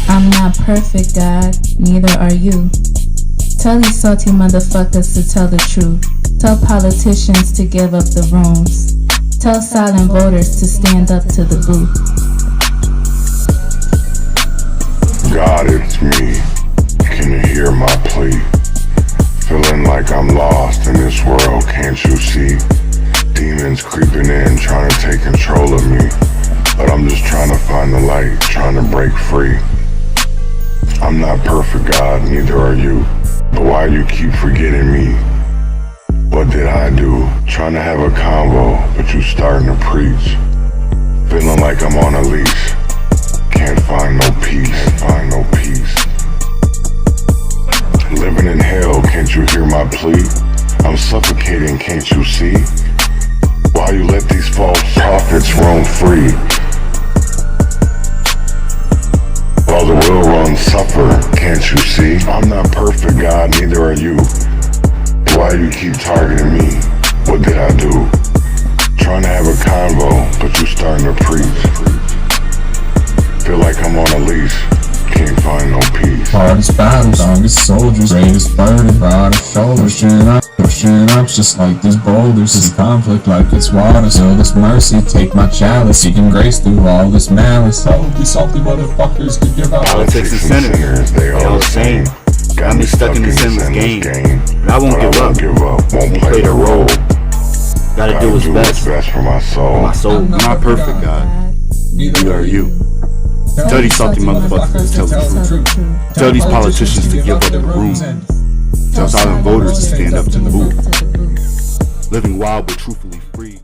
I'm not perfect, God, neither are you. Tell these salty motherfuckers to tell the truth. Tell politicians to give up the rooms. Tell silent voters to stand up to the booth. God, it's me. Can you hear my plea? Feeling like I'm lost in this world, can't you see? Demons creeping in, trying to take control of me. But I'm just trying to find the light, trying to break free. I'm not perfect, God, neither are you. But why you keep forgetting me? What did I do? Trying to have a convo, but you starting to preach. Feeling like I'm on a leash. Can't find no peace, Living in hell, can't you hear my plea? I'm suffocating, can't you see? Why you let these false prophets roam free? While the well-run suffer, can't you see? I'm not perfect, God, neither are you. Why you keep targeting me? What did I do? Trying to have a convo, but you starting to preach. Feel like I'm on a leash, can't find no peace. Hardest battles, strongest soldiers, greatest burden, broadest shoulders, pushing up just like these boulders. This conflict like it's water, so this mercy, take my chalice, seeking grace through all this malice. All of these salty motherfuckers could give out. Politics and senators, they all the same. Got me stuck in this endless game. But I won't give up, won't play the role. Gotta do what's best for my soul. I'm not perfect, God. Neither are you. Tell these salty motherfuckers to tell the truth. Tell these politicians to give up the room. Tell silent voters to stand up to the booth. Living wild but truthfully free.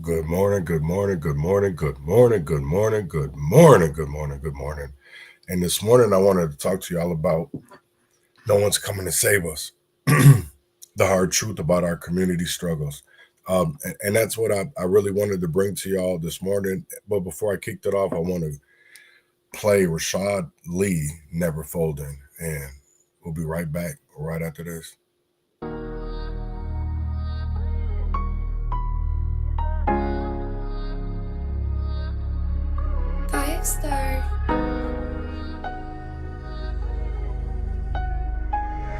Good morning. And this morning I wanted to talk to y'all about no one's coming to save us. The hard truth about our community struggles. And that's what I really wanted to bring to y'all this morning. But before I kicked it off, I want to play Rashad Lee, Never Folding. And we'll be right back right after this.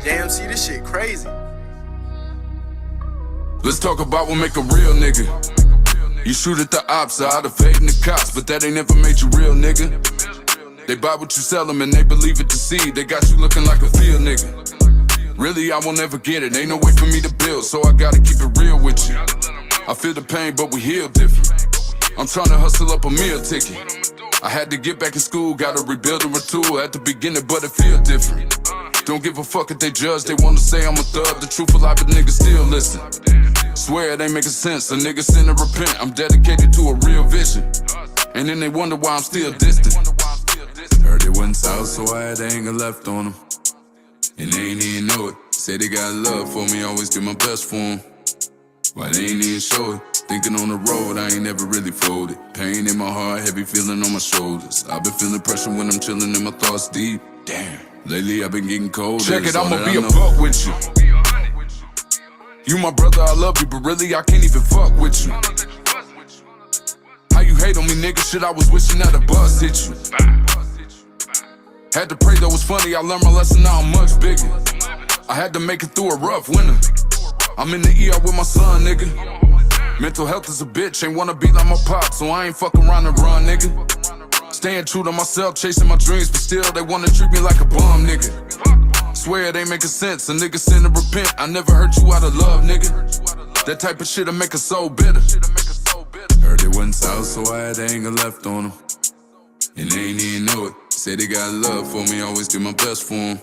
JMC, this shit crazy. Let's talk about what make a real nigga. You shoot at the ops out of fading the cops, but that ain't never made you real, nigga. They buy what you sell them and they believe it to see. They got you looking like a field nigga. Really, I will never get it. Ain't no way for me to build, so I gotta keep it real with you. I feel the pain, but we heal different. I'm trying to hustle up a meal ticket. I had to get back in school, gotta rebuild and retool at the beginning, but it feel different. Don't give a fuck if they judge, they wanna say I'm a thug. The truth a lot, but niggas still listen. Swear it ain't making sense, a nigga sin to repent. I'm dedicated to a real vision. And then they wonder why I'm still distant. Heard it went south, so I had anger left on them. And they ain't even know it. Say they got love for me, always do my best for them. Why they ain't even show it? Thinking on the road, I ain't never really folded. Pain in my heart, heavy feeling on my shoulders. I've been feeling pressure when I'm chilling in my thoughts deep. Damn, lately I've been getting colder. Check it, I'ma be a buck with you. You my brother, I love you, but really I can't even fuck with you. How you hate on me, nigga? Shit, I was wishing that a bus hit you. Had to pray, though it's funny, I learned my lesson, now I'm much bigger. I had to make it through a rough winter. I'm in the ER with my son, nigga. Mental health is a bitch, ain't wanna be like my pop, so I ain't fucking around and run, nigga. Staying true to myself, chasing my dreams, but still they wanna treat me like a bum, nigga. Swear it ain't making sense, a nigga sin to repent. I never hurt you out of love, nigga. That type of shit'll make a soul bitter. Heard it went south, so I had anger left on them. And they ain't even know it. Say they got love for me, always do my best for them.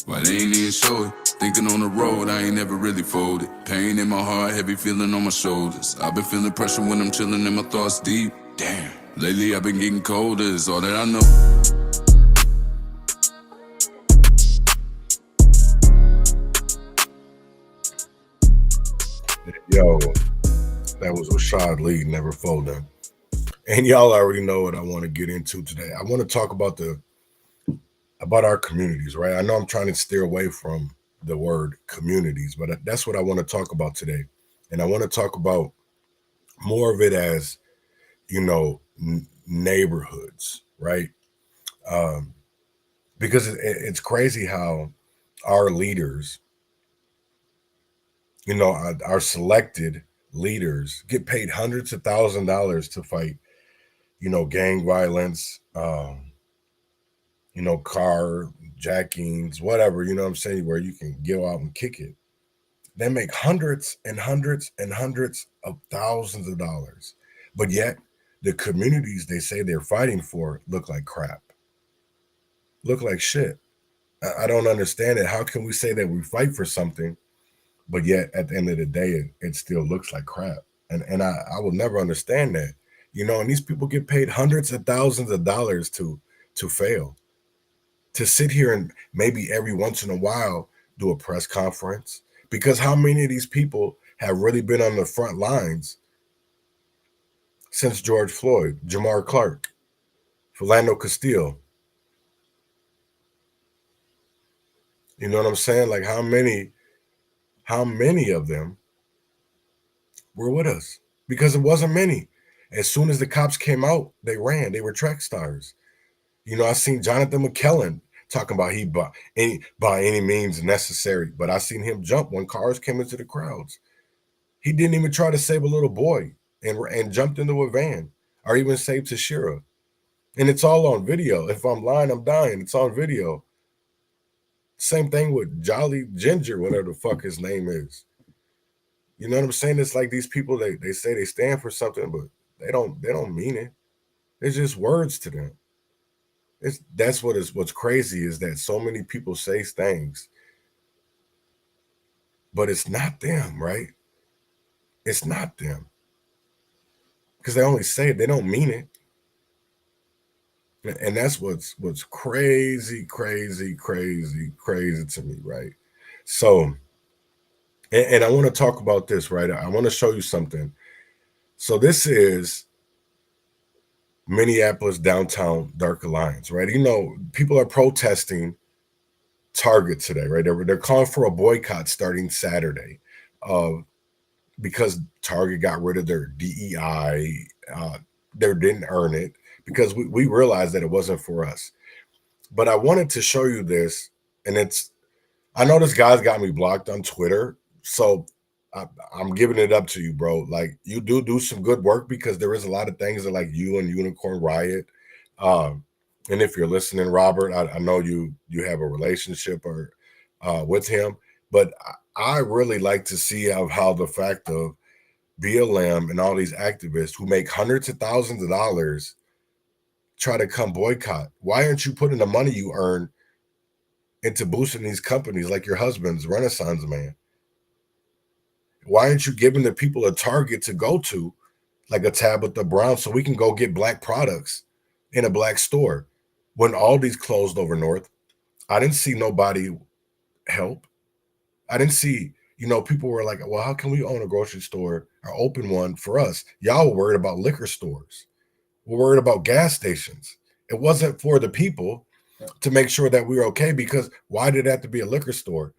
Why they ain't even show it? Thinking on the road, I ain't never really folded. Pain in my heart, heavy feeling on my shoulders. I've been feeling pressure when I'm chilling in my thoughts deep. Damn, lately I've been getting colder, is all that I know. Yo, that was Rashad Lee, Never Folding. And y'all already know what I want to get into today. I want to talk about our communities, right? I know I'm trying to steer away from the word communities, but that's what I want to talk about today. And I want to talk about more of it as, neighborhoods, right? Because it's crazy how our leaders, our selected leaders get paid hundreds of $1,000s to fight, gang violence, car jackings, whatever, you know what I'm saying, where you can go out and kick it. They make hundreds and hundreds and hundreds of thousands of dollars. But yet, the communities they say they're fighting for look like crap, look like shit. I don't understand it. How can we say that we fight for something, but yet at the end of the day, it still looks like crap? And I will never understand that. And these people get paid hundreds of thousands of dollars to fail, to sit here and maybe every once in a while do a press conference. Because how many of these people have really been on the front lines since George Floyd, Jamar Clark, Philando Castile? You know what I'm saying? Like how many of them were with us? Because it wasn't many. As soon as the cops came out, they ran. They were track stars. I seen Jonathan McKellen talking about he by any means necessary, but I seen him jump when cars came into the crowds. He didn't even try to save a little boy and jumped into a van, or even save Tashira. And it's all on video. If I'm lying, I'm dying. It's on video. Same thing with Jolly Ginger, whatever the fuck his name is. You know what I'm saying? It's like these people, they say they stand for something, but they don't mean it. It's just words to them. That's what's crazy, is that so many people say things, but it's not them, right? It's not them. Because they only say it, they don't mean it. And that's what's crazy to me, right? So, and I want to talk about this, right? I want to show you something. So this is Minneapolis Downtown Dark Alliance, right? People are protesting Target today, right? They're calling for a boycott starting Saturday, because Target got rid of their DEI. They didn't earn it, because we realized that it wasn't for us. But I wanted to show you this, and I know this guy's got me blocked on Twitter, so I'm giving it up to you, bro. Like, you do some good work, because there is a lot of things that, like, you and Unicorn Riot, and if you're listening, Robert, I know you have a relationship with him, but I really like to see how the fact of BLM and all these activists who make hundreds of thousands of dollars try to come boycott. Why aren't you putting the money you earn into boosting these companies like your husband's Renaissance Man? Why aren't you giving the people a target to go to, like a Tabitha Brown, so we can go get black products in a black store? When Aldi's closed over north, I didn't see nobody help. I didn't see, people were like, well, how can we own a grocery store or open one for us? Y'all were worried about liquor stores. We're worried about gas stations. It wasn't for the people to make sure that we were okay, because why did it have to be a liquor store?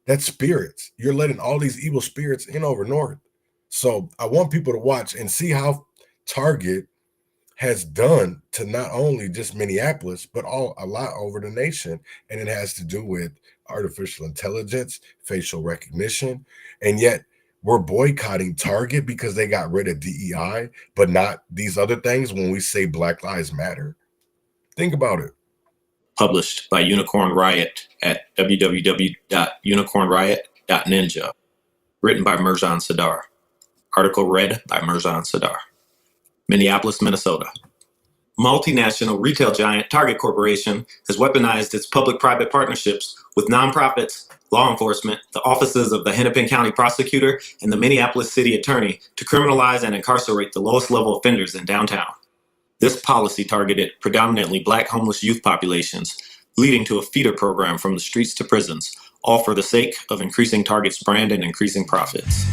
That's spirits. You're letting all these evil spirits in over north. So I want people to watch and see how Target has done to not only just Minneapolis, but a lot over the nation. And it has to do with artificial intelligence, facial recognition. And yet we're boycotting Target because they got rid of DEI, but not these other things when we say Black Lives Matter. Think about it. Published by Unicorn Riot at www.unicornriot.ninja. Written by Mirjan Sadar. Article read by Mirjan Sadar. Minneapolis, Minnesota. Multinational retail giant Target Corporation has weaponized its public-private partnerships with nonprofits, law enforcement, the offices of the Hennepin County Prosecutor, and the Minneapolis City Attorney to criminalize and incarcerate the lowest level offenders in downtown. This policy targeted predominantly Black homeless youth populations, leading to a feeder program from the streets to prisons, all for the sake of increasing Target's brand and increasing profits.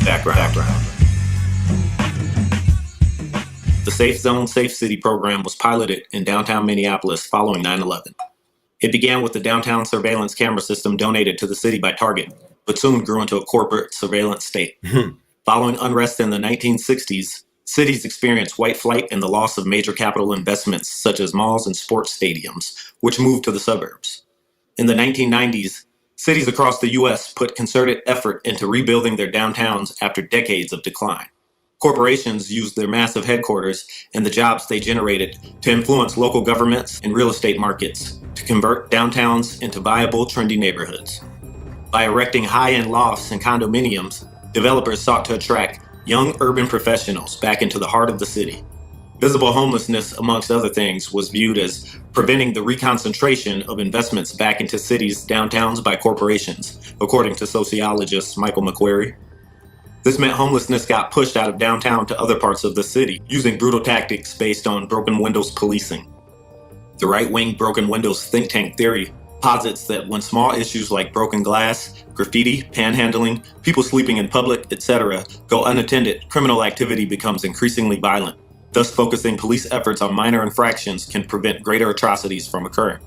Background. The Safe Zone, Safe City program was piloted in downtown Minneapolis following 9/11. It began with the downtown surveillance camera system donated to the city by Target, but soon grew into a corporate surveillance state. Following unrest in the 1960s, cities experienced white flight and the loss of major capital investments such as malls and sports stadiums, which moved to the suburbs. In the 1990s, cities across the U.S. put concerted effort into rebuilding their downtowns after decades of decline. Corporations used their massive headquarters and the jobs they generated to influence local governments and real estate markets to convert downtowns into viable, trendy neighborhoods. By erecting high-end lofts and condominiums, developers sought to attract young urban professionals back into the heart of the city. Visible homelessness, amongst other things, was viewed as preventing the reconcentration of investments back into cities' downtowns by corporations, according to sociologist Michael McQuarrie. This meant homelessness got pushed out of downtown to other parts of the city, using brutal tactics based on broken windows policing. The right-wing broken windows think tank theory posits that when small issues like broken glass, graffiti, panhandling, people sleeping in public, etc. go unattended, criminal activity becomes increasingly violent. Thus, focusing police efforts on minor infractions can prevent greater atrocities from occurring.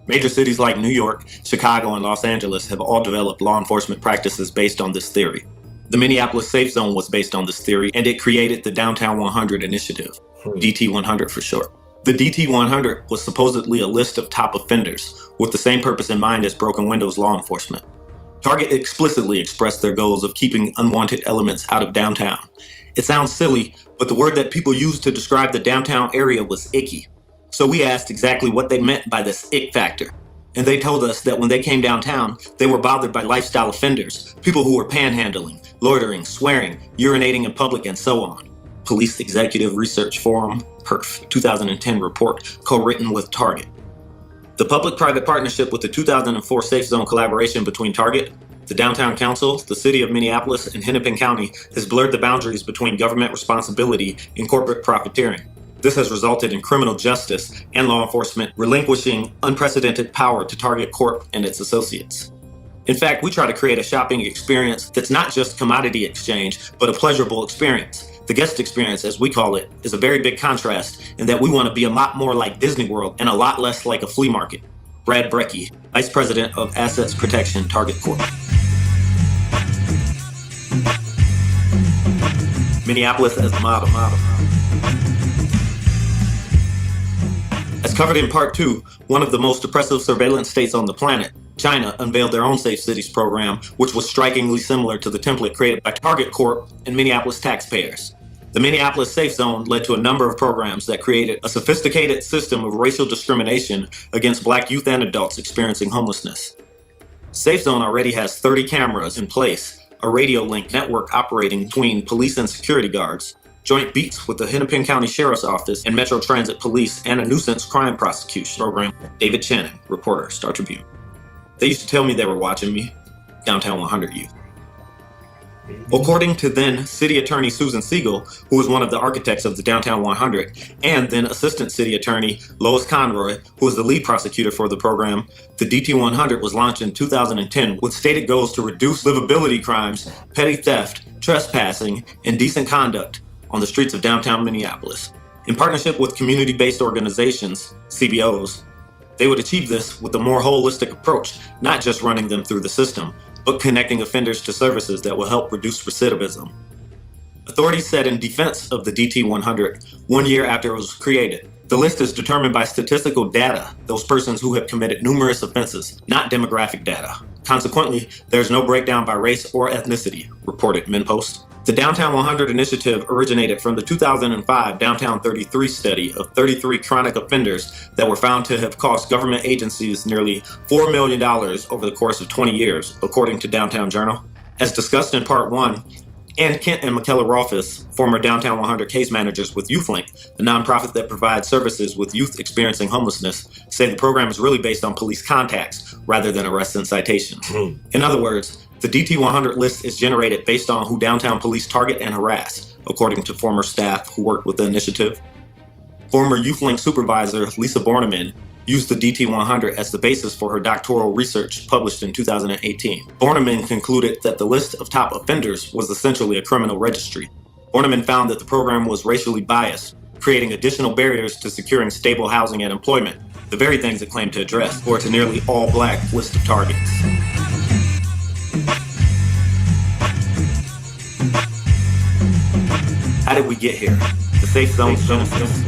Major cities like New York, Chicago, and Los Angeles have all developed law enforcement practices based on this theory. The Minneapolis Safe Zone was based on this theory, and it created the Downtown 100 Initiative, DT 100 for short. The DT 100 was supposedly a list of top offenders, with the same purpose in mind as broken windows law enforcement. Target explicitly expressed their goals of keeping unwanted elements out of downtown. It sounds silly, but the word that people used to describe the downtown area was icky. So we asked exactly what they meant by this ick factor. And they told us that when they came downtown, they were bothered by lifestyle offenders, people who were panhandling, loitering, swearing, urinating in public, and so on. Police Executive Research Forum, PERF, 2010 report, co-written with Target. The public-private partnership with the 2004 Safe Zone collaboration between Target, the Downtown Council, the City of Minneapolis, and Hennepin County has blurred the boundaries between government responsibility and corporate profiteering. This has resulted in criminal justice and law enforcement relinquishing unprecedented power to Target Corp and its associates. In fact, we try to create a shopping experience that's not just commodity exchange, but a pleasurable experience. The guest experience, as we call it, is a very big contrast in that we want to be a lot more like Disney World and a lot less like a flea market. Brad Brecky, Vice President of Assets Protection, Target Corp. Minneapolis as the model. As covered in part 2, one of the most oppressive surveillance states on the planet, China, unveiled their own Safe Cities program, which was strikingly similar to the template created by Target Corp and Minneapolis taxpayers. The Minneapolis Safe Zone led to a number of programs that created a sophisticated system of racial discrimination against Black youth and adults experiencing homelessness. Safe Zone already has 30 cameras in place, a radio link network operating between police and security guards, joint beats with the Hennepin County Sheriff's Office and Metro Transit Police, and a nuisance crime prosecution program. David Shannon, reporter, Star Tribune. They used to tell me they were watching me. Downtown 100 youth. According to then City Attorney Susan Siegel, who was one of the architects of the Downtown 100, and then Assistant City Attorney Lois Conroy, who was the lead prosecutor for the program, the DT 100 was launched in 2010 with stated goals to reduce livability crimes, petty theft, trespassing, and decent conduct on the streets of downtown Minneapolis. In partnership with community-based organizations, CBOs, they would achieve this with a more holistic approach, not just running them through the system, but connecting offenders to services that will help reduce recidivism. Authorities said in defense of the DT 100, 1 year after it was created, the list is determined by statistical data, those persons who have committed numerous offenses, not demographic data. Consequently, there's no breakdown by race or ethnicity, reported MinPost. The Downtown 100 initiative originated from the 2005 Downtown 33 study of 33 chronic offenders that were found to have cost government agencies nearly $4 million over the course of 20 years, according to Downtown Journal. As discussed in Part 1, Ann Kent and Michaela Rolfes, former Downtown 100 case managers with YouthLink, the nonprofit that provides services with youth experiencing homelessness, say the program is really based on police contacts rather than arrests and citations. In other words, the DT 100 list is generated based on who downtown police target and harass, according to former staff who worked with the initiative. Former YouthLink supervisor Lisa Borneman used the DT 100 as the basis for her doctoral research published in 2018. Borneman concluded that the list of top offenders was essentially a criminal registry. Borneman found that the program was racially biased, creating additional barriers to securing stable housing and employment, the very things it claimed to address, or its a nearly all-black list of targets. How did we get here? The safe zone's genesis.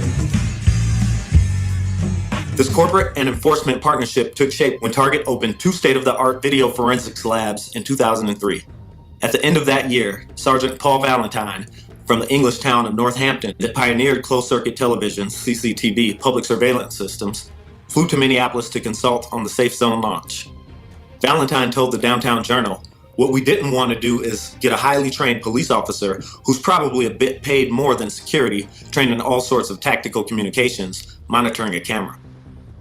This corporate and enforcement partnership took shape when Target opened 2 state-of-the-art video forensics labs in 2003. At the end of that year, Sergeant Paul Valentine, from the English town of Northampton that pioneered closed-circuit television, CCTV, public surveillance systems, flew to Minneapolis to consult on the Safe Zone launch. Valentine told the Downtown Journal, "What we didn't want to do is get a highly trained police officer who's probably a bit paid more than security, trained in all sorts of tactical communications, monitoring a camera."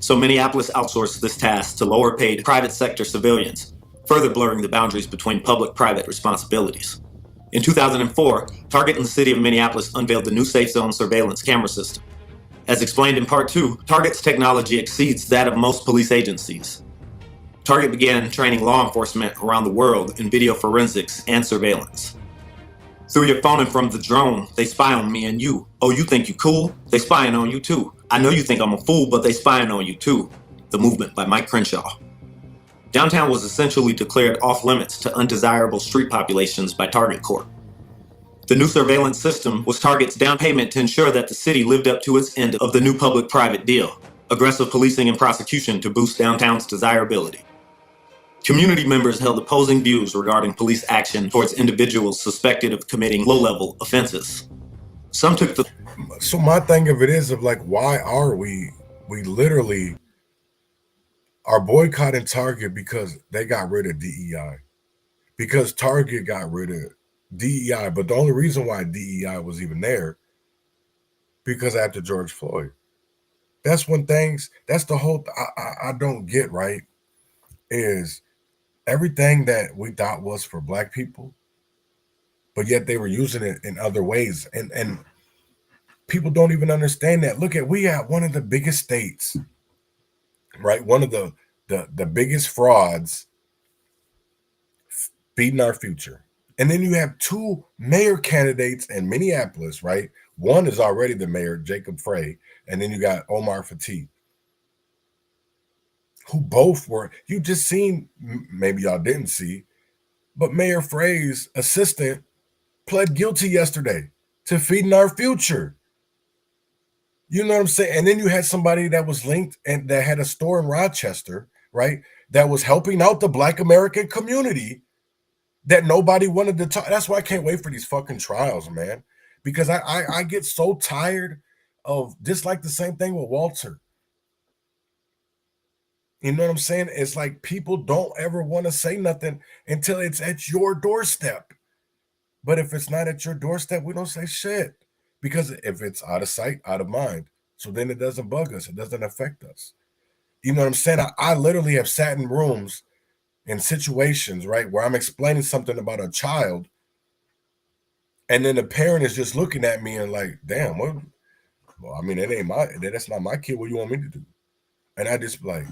So Minneapolis outsourced this task to lower-paid private sector civilians, further blurring the boundaries between public-private responsibilities. In 2004, Target and the city of Minneapolis unveiled the new Safe Zone surveillance camera system. As explained in Part 2, Target's technology exceeds that of most police agencies. Target began training law enforcement around the world in video forensics and surveillance. Through your phone and from the drone, they spy on me and you. Oh, you think you cool? They spying on you too. I know you think I'm a fool, but they spying on you too. The Movement by Mike Crenshaw. Downtown was essentially declared off-limits to undesirable street populations by Target Corp. The new surveillance system was Target's down payment to ensure that the city lived up to its end of the new public-private deal, aggressive policing and prosecution to boost downtown's desirability. Community members held opposing views regarding police action towards individuals suspected of committing low-level offenses. Some took the... So my thing of it is of like, why are we literally are boycotting Target because they got rid of DEI? Because Target got rid of DEI, but the only reason why DEI was even there, because after George Floyd. That's when things, that's the whole, I don't get, right, is everything that we thought was for Black people, but yet they were using it in other ways. And people don't even understand that. Look at, we have one of the biggest states, right? One of the biggest frauds feeding our future. And then you have 2 mayor candidates in Minneapolis, right? One is already the mayor, Jacob Frey, and then you got Omar Fattah, who both were, you just seen, maybe y'all didn't see, but Mayor Frey's assistant pled guilty yesterday to feeding our future. You know what I'm saying? And then you had somebody that was linked and that had a store in Rochester, right? That was helping out the Black American community that nobody wanted to talk. That's why I can't wait for these fucking trials, man. Because I get so tired of just like the same thing with Walter. You know what I'm saying? It's like people don't ever want to say nothing until it's at your doorstep. But if it's not at your doorstep, we don't say shit. Because if it's out of sight, out of mind. So then it doesn't bug us. It doesn't affect us. You know what I'm saying? I literally have sat in rooms in situations, right, where I'm explaining something about a child, and then the parent is just looking at me and like, damn, what? Well, I mean, that's not my kid. What do you want me to do? And I just like,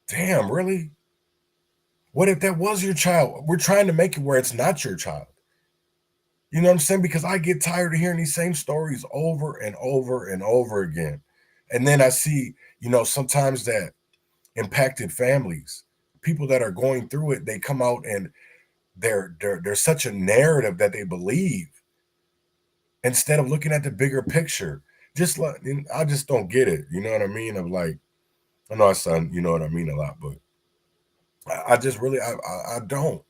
damn, really? What if that was your child? We're trying to make it where it's not your child. You know what I'm saying? Because I get tired of hearing these same stories over and over and over again. And then I see, you know, sometimes that impacted families, people that are going through it, they come out and there's such a narrative that they believe instead of looking at the bigger picture. Just like, I just don't get it. You know what I mean? Of like, I know I sound, you know what I mean, a lot, but I just really, I don't.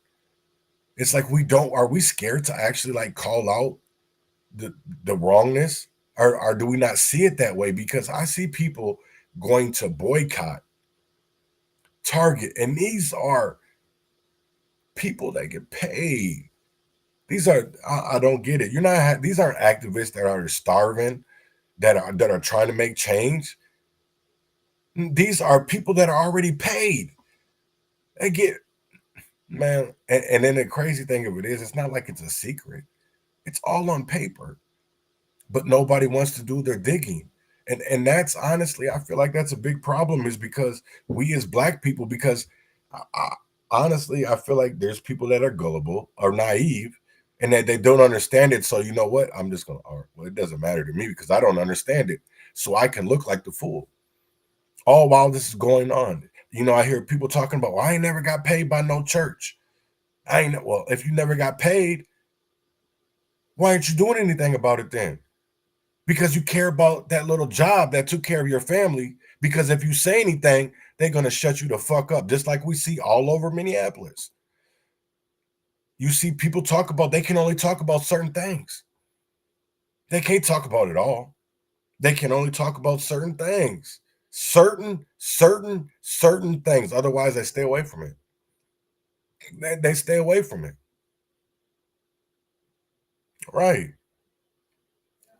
It's like are we scared to actually like call out the wrongness? Or do we not see it that way? Because I see people going to boycott Target, and these are people that get paid. These are, I don't get it. These aren't activists that are starving, that are trying to make change. These are people that are already paid. They get, man, and then the crazy thing of it is, it's not like it's a secret. It's all on paper, but nobody wants to do their digging. And that's honestly, I feel like that's a big problem, is because we as Black people, because honestly, I feel like there's people that are gullible or naive and that they don't understand it. So you know what? I'm just going to, well, it doesn't matter to me because I don't understand it. So I can look like the fool. all while this is going on. You know, I hear people talking about, well, I ain't never got paid by no church. Well, if you never got paid, why aren't you doing anything about it then? Because you care about that little job that took care of your family. Because if you say anything, they're going to shut you the fuck up, just like we see all over Minneapolis. You see people talk about, they can only talk about certain things. They can't talk about it all. They can only talk about certain things. Certain things. Otherwise, they stay away from it. They stay away from it. Right.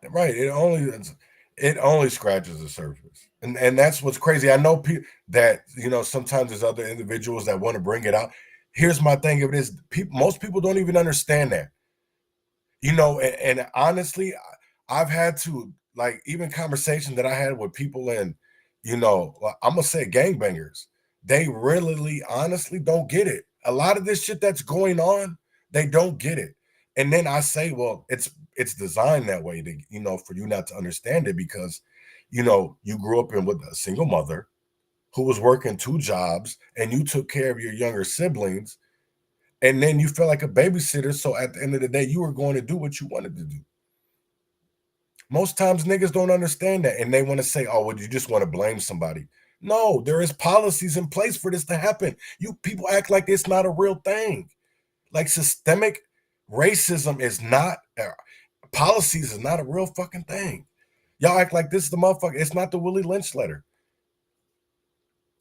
Right. It only scratches the surface. And that's what's crazy. I know people that, you know, sometimes there's other individuals that want to bring it out. Here's my thing of it is most people don't even understand that. You know, and honestly, I've had to, like, even conversations that I had with people in, you know, I'm gonna say gangbangers, they really honestly don't get it. A lot of this shit that's going on, they don't get it. And then I say, well, it's designed that way to, you know, for you not to understand it because, you know, you grew up with a single mother who was working 2 jobs and you took care of your younger siblings, and then you felt like a babysitter. So at the end of the day, you were going to do what you wanted to do. Most times niggas don't understand that, and they want to say, oh, well, you just want to blame somebody. No, there is policies in place for this to happen. You people act like it's not a real thing. Like systemic racism is not, policies is not a real fucking thing. Y'all act like this is the motherfucker. It's not the Willie Lynch letter.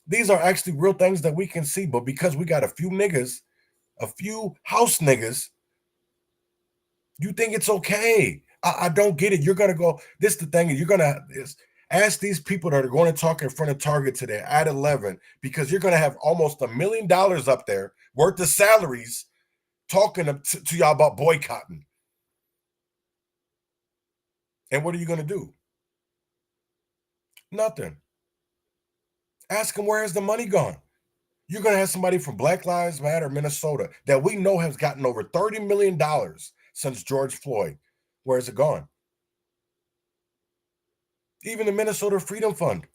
These are actually real things that we can see, but because we got a few niggas, a few house niggas, you think it's okay. I don't get it. You're gonna go. This is the thing. You're gonna ask these people that are going to talk in front of Target today at 11 because you're gonna have almost $1 million up there worth of salaries talking to y'all about boycotting. And what are you gonna do? Nothing. Ask them where has the money gone. You're gonna have somebody from Black Lives Matter, Minnesota, that we know has gotten over $30 million since George Floyd. Where is it gone? Even the Minnesota Freedom Fund,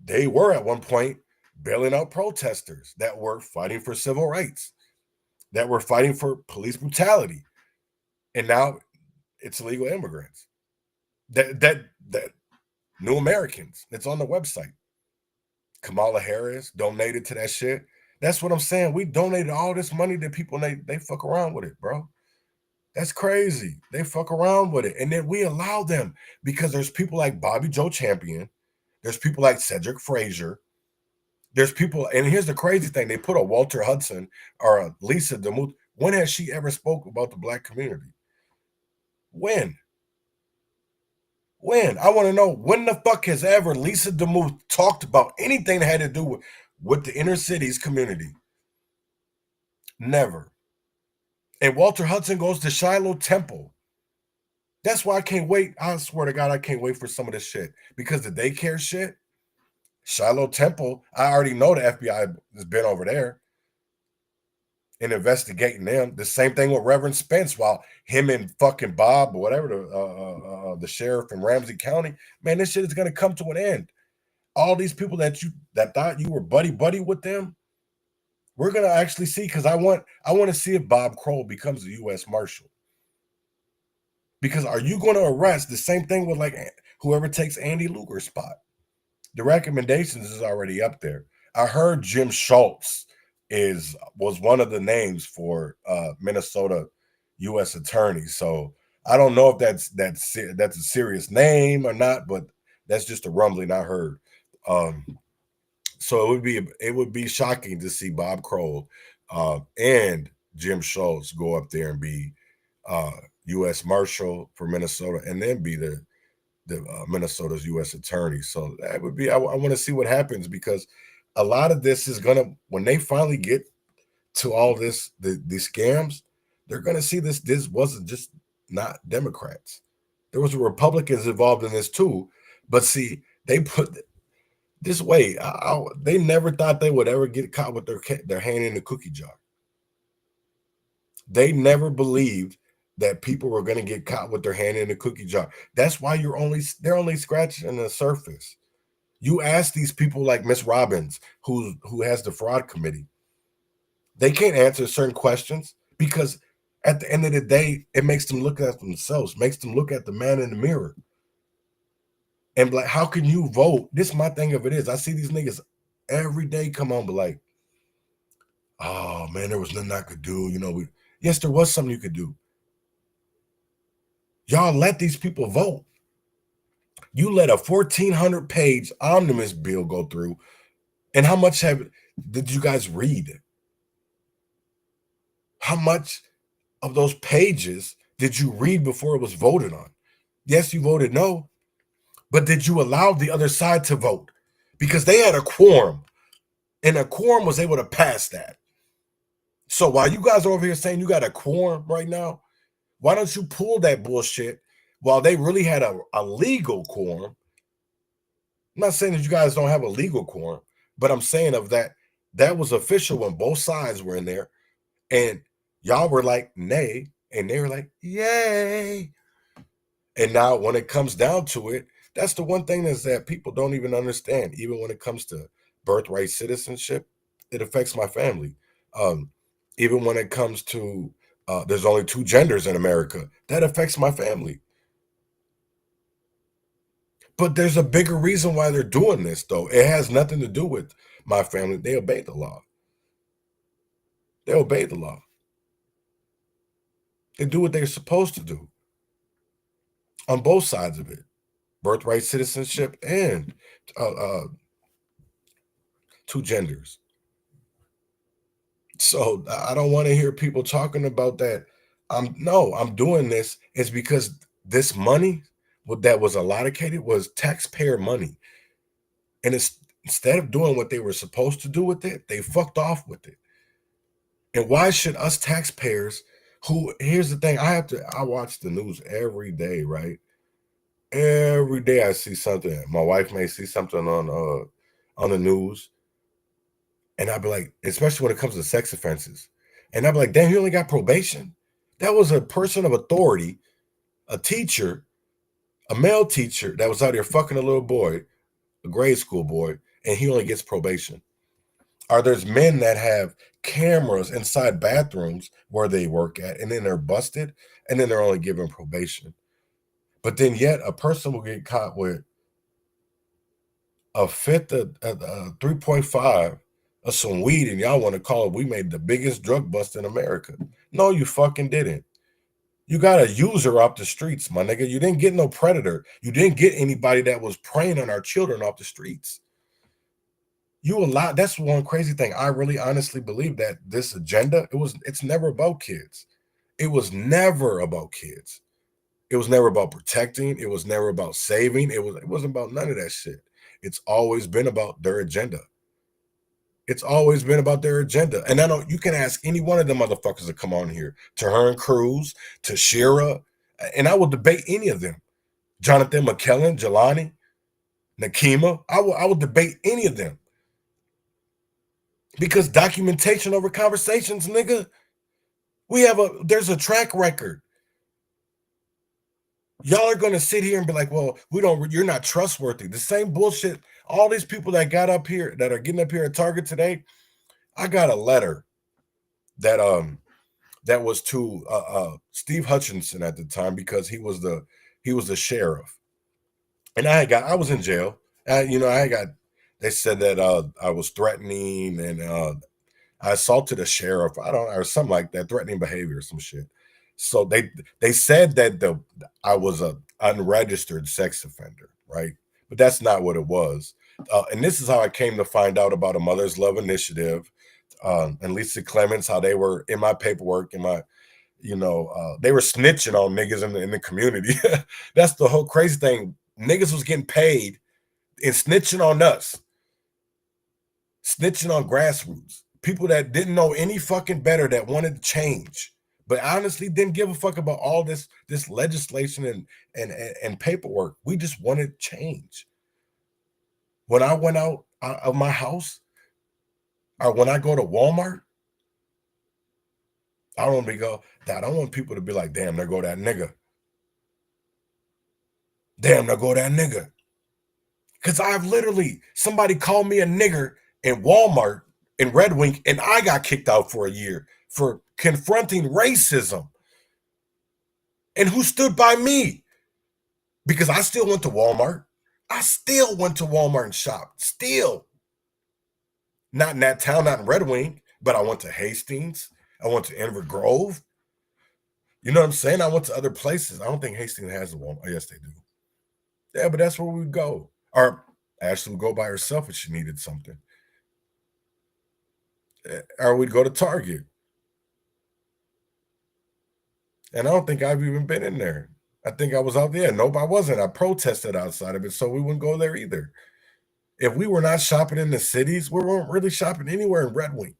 they were at one point bailing out protesters that were fighting for civil rights, that were fighting for police brutality, and now it's illegal immigrants. That new Americans. It's on the website. Kamala Harris donated to that shit. That's what I'm saying. We donated all this money to people, and they fuck around with it, bro. That's crazy. They fuck around with it. And then we allow them because there's people like Bobby Joe Champion. There's people like Cedric Frazier. There's people, and here's the crazy thing. They put a Walter Hudson or a Lisa DeMuth. When has she ever spoke about the Black community? When? I want to know, when the fuck has ever Lisa DeMuth talked about anything that had to do with the inner cities community? Never. And Walter Hudson goes to Shiloh Temple. That's why I can't wait. I swear to God, I can't wait for some of this shit. Because the daycare shit, Shiloh Temple, I already know the FBI has been over there and investigating them. The same thing with Reverend Spence, while him and fucking Bob, or whatever, the sheriff in Ramsey County, man, this shit is gonna come to an end. All these people that thought you were buddy with them, we're gonna actually see, because I want to see if Bob Kroll becomes a U.S. Marshal. Because are you going to arrest the same thing with like whoever takes Andy Luger's spot? The recommendations is already up there. I heard Jim Schultz was one of the names for Minnesota U.S. attorney. So I don't know if that's a serious name or not, but that's just a rumbling I heard. So it would be shocking to see Bob Kroll and Jim Schultz go up there and be U.S. Marshal for Minnesota, and then be the Minnesota's U.S. attorney. So that would be, I want to see what happens, because a lot of this is gonna, when they finally get to all this, these scams, they're gonna see this wasn't just not Democrats. There was Republicans involved in this too. But see, they put this way, they never thought they would ever get caught with their hand in the cookie jar. They never believed that people were going to get caught with their hand in the cookie jar. That's why they're only scratching the surface. You ask these people like Miss Robbins, who has the fraud committee, they can't answer certain questions because at the end of the day, it makes them look at themselves, makes them look at the man in the mirror. And like, how can you vote? This is my thing of it is, I see these niggas every day come on, but like, oh man, there was nothing I could do. You know, yes, there was something you could do. Y'all let these people vote. You let a 1,400-page omnibus bill go through, and how much did you guys read? How much of those pages did you read before it was voted on? Yes, you voted no, but did you allow the other side to vote? Because they had a quorum, and a quorum was able to pass that. So while you guys are over here saying you got a quorum right now, why don't you pull that bullshit while they really had a legal quorum? I'm not saying that you guys don't have a legal quorum, but I'm saying of that was official when both sides were in there, and y'all were like, nay, and they were like, yay. And now when it comes down to it, that's the one thing is that people don't even understand. Even when it comes to birthright citizenship, it affects my family. Even when it comes to there's only 2 genders in America, that affects my family. But there's a bigger reason why they're doing this, though. It has nothing to do with my family. They obey the law. They obey the law. They do what they're supposed to do on both sides of it. Birthright citizenship and 2 genders. So I don't want to hear people talking about that. I'm doing this is because this money that was allocated was taxpayer money. And instead of doing what they were supposed to do with it, they fucked off with it. And why should us taxpayers here's the thing, I watch the news every day, right? Every day I see something. My wife may see something on the news. And I'd be like, especially when it comes to sex offenses. And I'd be like, damn, you only got probation? That was a person of authority, a teacher, a male teacher that was out here fucking a little boy, a grade school boy, and he only gets probation. Or there's men that have cameras inside bathrooms where they work at, and then they're busted, and then they're only given probation. But then yet a person will get caught with a fifth of 3.5 of some weed, and y'all want to call it, we made the biggest drug bust in America. No, you fucking didn't. You got a user off the streets, my nigga. You didn't get no predator. You didn't get anybody that was preying on our children off the streets. That's one crazy thing. I really honestly believe that this agenda, it's never about kids. It was never about kids. It was never about protecting. It was never about saving. It wasn't about none of that shit. It's always been about their agenda. It's always been about their agenda. And you can ask any one of them motherfuckers to come on here, to Hearn Cruz, to Shira, and I will debate any of them. Jonathan McKellen, Jelani, Nakima, I will debate any of them. Because documentation over conversations, nigga. There's a track record. Y'all are going to sit here and be like, well, you're not trustworthy. The same bullshit. All these people that got up here, that are getting up here at Target today, I got a letter that was to Steve Hutchinson at the time, because he was the sheriff. And I was in jail. They said that I was threatening, and I assaulted a sheriff. Or something like that, threatening behavior or some shit. So they said that I was an unregistered sex offender, right? But that's not what it was. And this is how I came to find out about a Mother's Love Initiative, and Lisa Clements, how they were in my paperwork, they were snitching on niggas in the community. That's the whole crazy thing. Niggas was getting paid and snitching on us, snitching on grassroots, people that didn't know any fucking better, that wanted to change, but honestly didn't give a fuck about all this legislation and paperwork. We just wanted change. When I went out of my house, or when I go to Walmart, I don't want people to be like, damn, there go that nigga. Damn, there go that nigga. Because I've literally, somebody called me a nigger in Walmart in Red Wing, and I got kicked out for a year for confronting racism. And who stood by me? Because I still went to Walmart. I still went to Walmart and shopped. Still. Not in that town, not in Red Wing, but I went to Hastings. I went to Inver Grove. You know what I'm saying? I went to other places. I don't think Hastings has a Walmart. Oh, yes, they do. Yeah, but that's where we would go. Or Ashley would go by herself if she needed something. Or we'd go to Target. And I don't think I've even been in there. I think I was out there. Nope, I wasn't. I protested outside of it, so we wouldn't go there either. If we were not shopping in the cities, we weren't really shopping anywhere in Red Wing.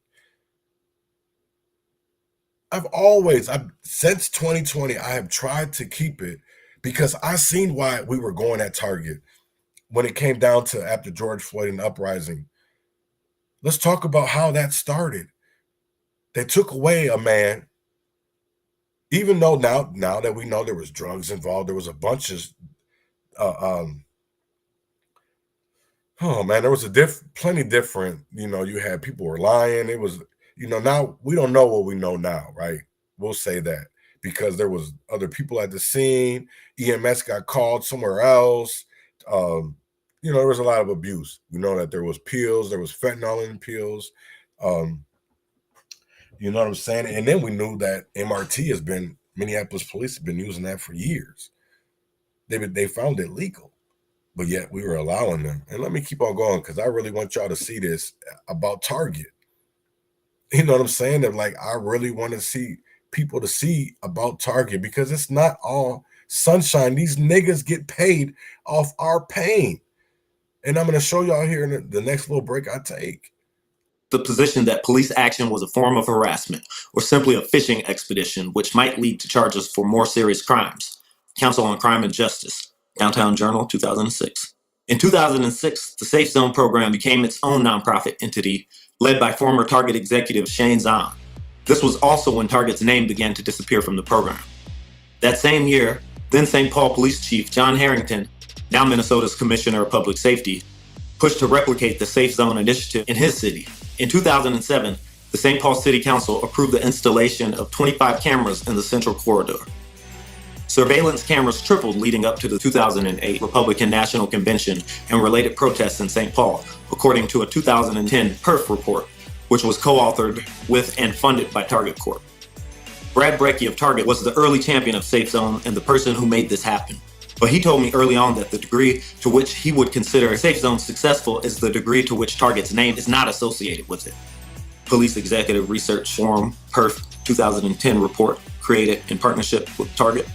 Since 2020, I have tried to keep it because I seen why we were going at Target when it came down to after George Floyd and the uprising. Let's talk about how that started. They took away a man, even though now that we know there was drugs involved, there was a bunch of, there was plenty different, you had people were lying. It was, now we don't know what we know now, right? We'll say that because there was other people at the scene. EMS got called somewhere else. There was a lot of abuse. We know that there was pills, there was fentanyl in pills. You know what I'm saying? And then we knew that Minneapolis police have been using that for years. They found it legal, but yet we were allowing them. And let me keep on going because I really want y'all to see this about Target. You know what I'm saying? That I really want to see people to see about Target because it's not all sunshine. These niggas get paid off our pain. And I'm going to show y'all here in the next little break I take. The position that police action was a form of harassment or simply a fishing expedition, which might lead to charges for more serious crimes. Council on Crime and Justice, Downtown Journal, 2006. In 2006, the Safe Zone program became its own nonprofit entity, led by former Target executive Shane Zahn. This was also when Target's name began to disappear from the program. That same year, then St. Paul Police Chief John Harrington, now Minnesota's Commissioner of Public Safety, pushed to replicate the Safe Zone initiative in his city. In 2007, the St. Paul City Council approved the installation of 25 cameras in the Central Corridor. Surveillance cameras tripled leading up to the 2008 Republican National Convention and related protests in St. Paul, according to a 2010 PERF report, which was co-authored with and funded by Target Corp. Brad Brecky of Target was the early champion of Safe Zone and the person who made this happen. But he told me early on that the degree to which he would consider Safe Zone successful is the degree to which Target's name is not associated with it. Police Executive Research Forum, PERF 2010 report, created in partnership with Target.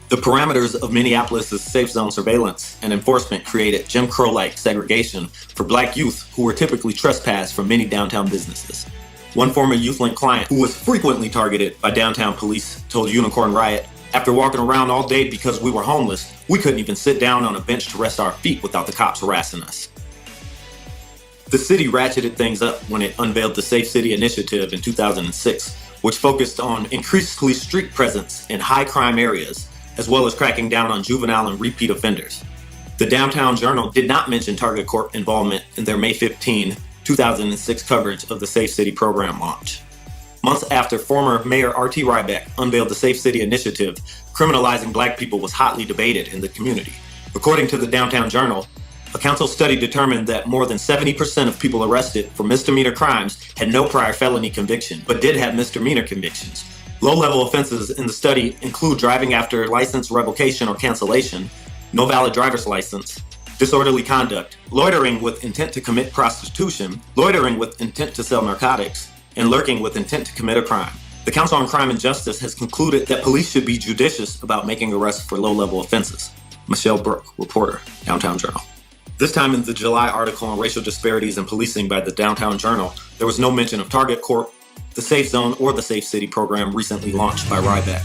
The parameters of Minneapolis' Safe Zone surveillance and enforcement created Jim Crow-like segregation for Black youth who were typically trespassed from many downtown businesses. One former YouthLink client who was frequently targeted by downtown police told Unicorn Riot, "After walking around all day because we were homeless, we couldn't even sit down on a bench to rest our feet without the cops harassing us." The city ratcheted things up when it unveiled the Safe City Initiative in 2006, which focused on increased police street presence in high crime areas, as well as cracking down on juvenile and repeat offenders. The Downtown Journal did not mention Target Corp involvement in their May 15, 2006 coverage of the Safe City program launch. Months after former Mayor R.T. Ryback unveiled the Safe City Initiative, criminalizing Black people was hotly debated in the community. According to the Downtown Journal, a council study determined that more than 70% of people arrested for misdemeanor crimes had no prior felony conviction, but did have misdemeanor convictions. Low-level offenses in the study include driving after license revocation or cancellation, no valid driver's license, disorderly conduct, loitering with intent to commit prostitution, loitering with intent to sell narcotics, and lurking with intent to commit a crime. The Council on Crime and Justice has concluded that police should be judicious about making arrests for low-level offenses. Michelle Brooke, reporter, Downtown Journal. This time in the July article on racial disparities in policing by the Downtown Journal, there was no mention of Target Corp, the Safe Zone, or the Safe City program recently launched by Ryback.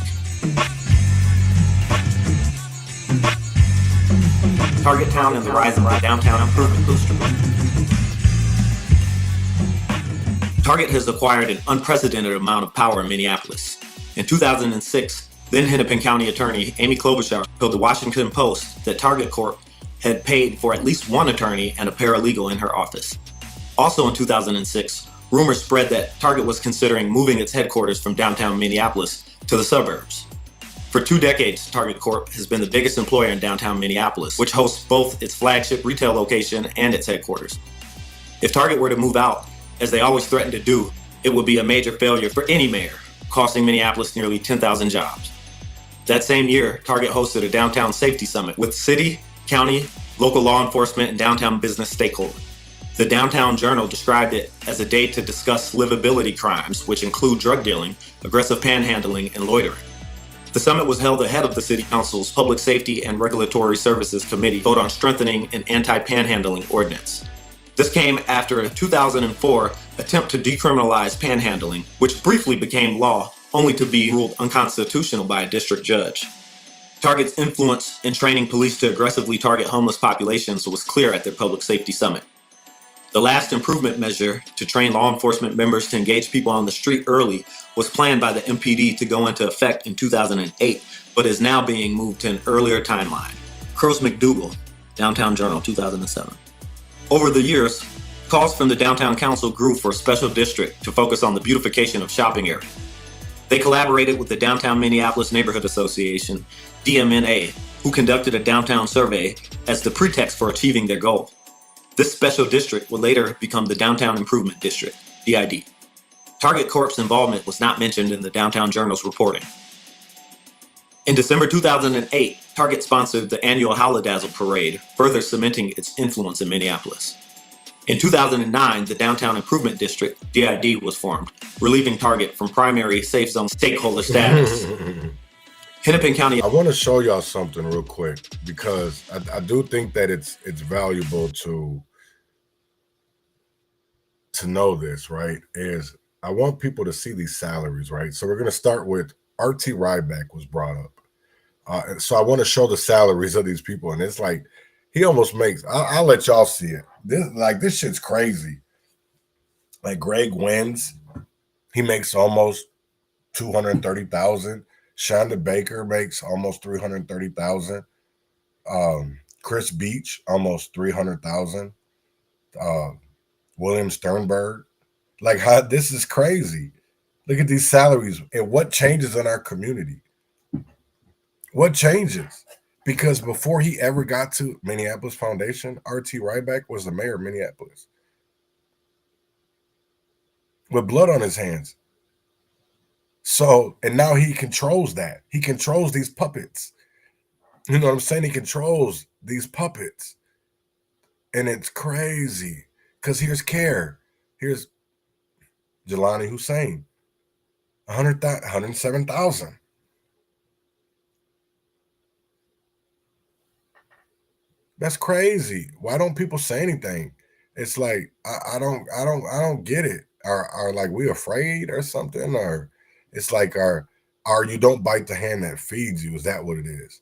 Target Town and the rise of the downtown improvement booster. Target has acquired an unprecedented amount of power in Minneapolis. In 2006, then Hennepin County Attorney Amy Klobuchar told the Washington Post that Target Corp had paid for at least one attorney and a paralegal in her office. Also in 2006, rumors spread that Target was considering moving its headquarters from downtown Minneapolis to the suburbs. For 2 decades, Target Corp has been the biggest employer in downtown Minneapolis, which hosts both its flagship retail location and its headquarters. If Target were to move out, as they always threaten to do, it would be a major failure for any mayor, costing Minneapolis nearly 10,000 jobs. That same year, Target hosted a downtown safety summit with city, county, local law enforcement, and downtown business stakeholders. The Downtown Journal described it as a day to discuss livability crimes, which include drug dealing, aggressive panhandling, and loitering. The summit was held ahead of the City Council's Public Safety and Regulatory Services Committee vote on strengthening an anti-panhandling ordinance. This came after a 2004 attempt to decriminalize panhandling, which briefly became law, only to be ruled unconstitutional by a district judge. Target's influence in training police to aggressively target homeless populations was clear at their Public Safety Summit. The last improvement measure to train law enforcement members to engage people on the street early was planned by the MPD to go into effect in 2008, but is now being moved to an earlier timeline. Crows McDougal, Downtown Journal, 2007. Over the years, calls from the Downtown Council grew for a special district to focus on the beautification of shopping areas. They collaborated with the Downtown Minneapolis Neighborhood Association, DMNA, who conducted a downtown survey as the pretext for achieving their goal. This special district would later become the Downtown Improvement District, DID. Target Corp's involvement was not mentioned in the Downtown Journal's reporting. In December 2008, Target sponsored the annual Holidazzle Parade, further cementing its influence in Minneapolis. In 2009, the Downtown Improvement District, DID, was formed, relieving Target from primary safe zone stakeholder status. Hennepin County. I want to show y'all something real quick because I do think that it's valuable to know this, right? Is I want people to see these salaries, right? So we're going to start with RT Ryback was brought up. So I want to show the salaries of these people. And it's like, he almost makes, I'll let y'all see it. This shit's crazy. Like Greg Wins, he makes almost $230,000. Shonda Baker makes almost $330,000. Chris Beach, almost $300,000. William Sternberg. Like, how this is crazy. Look at these salaries and what changes in our community. What changes? Because before he ever got to Minneapolis Foundation, RT Ryback was the mayor of Minneapolis with blood on his hands. So, and now he controls that. He controls these puppets. You know what I'm saying? He controls these puppets. And it's crazy. Because here's CARE. Here's Jelani Hussein. 107,000. That's crazy. Why don't people say anything? It's like I don't get it. Are like we afraid or something? Or it's like are you don't bite the hand that feeds you? Is that what it is?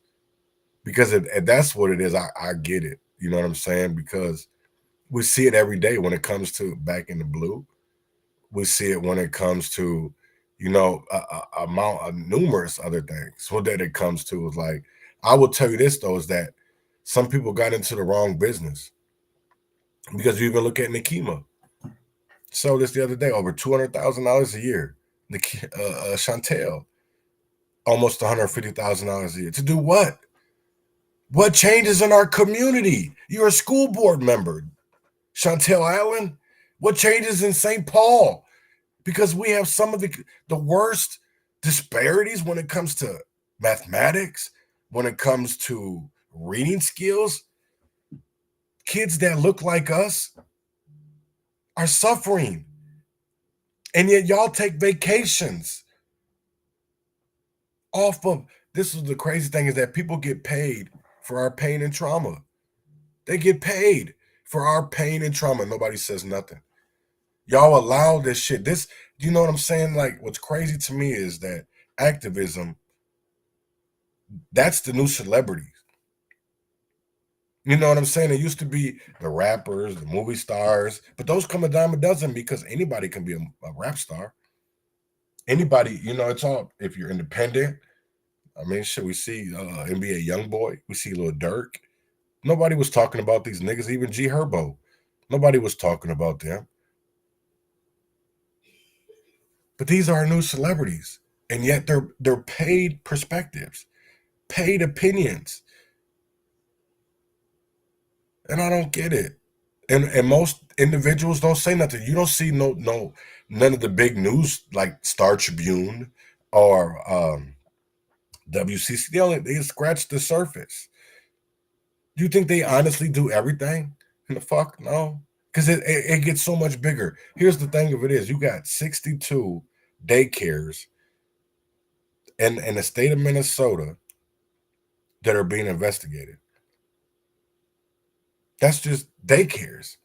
Because if that's what it is, I get it. You know what I'm saying? Because we see it every day when it comes to Back in the Blue. We see it when it comes to, you know, amount of numerous other things. What that it comes to is like, I will tell you this though, is that some people got into the wrong business. Because you even look at Nikema. So this the other day, over $200,000 a year. Chantel, almost $150,000 a year. To do what? What changes in our community? You're a school board member. Chantel Allen, what changes in St. Paul? Because we have some of the worst disparities when it comes to mathematics, when it comes to reading skills. Kids that look like us are suffering. And yet y'all take vacations off of, this is the crazy thing, is that people get paid for our pain and trauma. They get paid for our pain and trauma. Nobody says nothing. Y'all allow this shit. This, you know what I'm saying? Like, what's crazy to me is that activism, that's the new celebrities. You know what I'm saying? It used to be the rappers, the movie stars, but those come a dime a dozen because anybody can be a rap star. Anybody, you know, it's all, if you're independent. I mean, shit, we see NBA YoungBoy, we see Lil Durk. Nobody was talking about these niggas, even G Herbo. Nobody was talking about them. But these are new celebrities, and yet they're paid perspectives, paid opinions. And I don't get it. And most individuals don't say nothing. You don't see none of the big news like Star Tribune or WCC. They scratch the surface. Do you think they honestly do everything? The fuck no. Because it gets so much bigger. Here's the thing of it is, you got 62 daycares in the state of Minnesota that are being investigated. That's just daycares.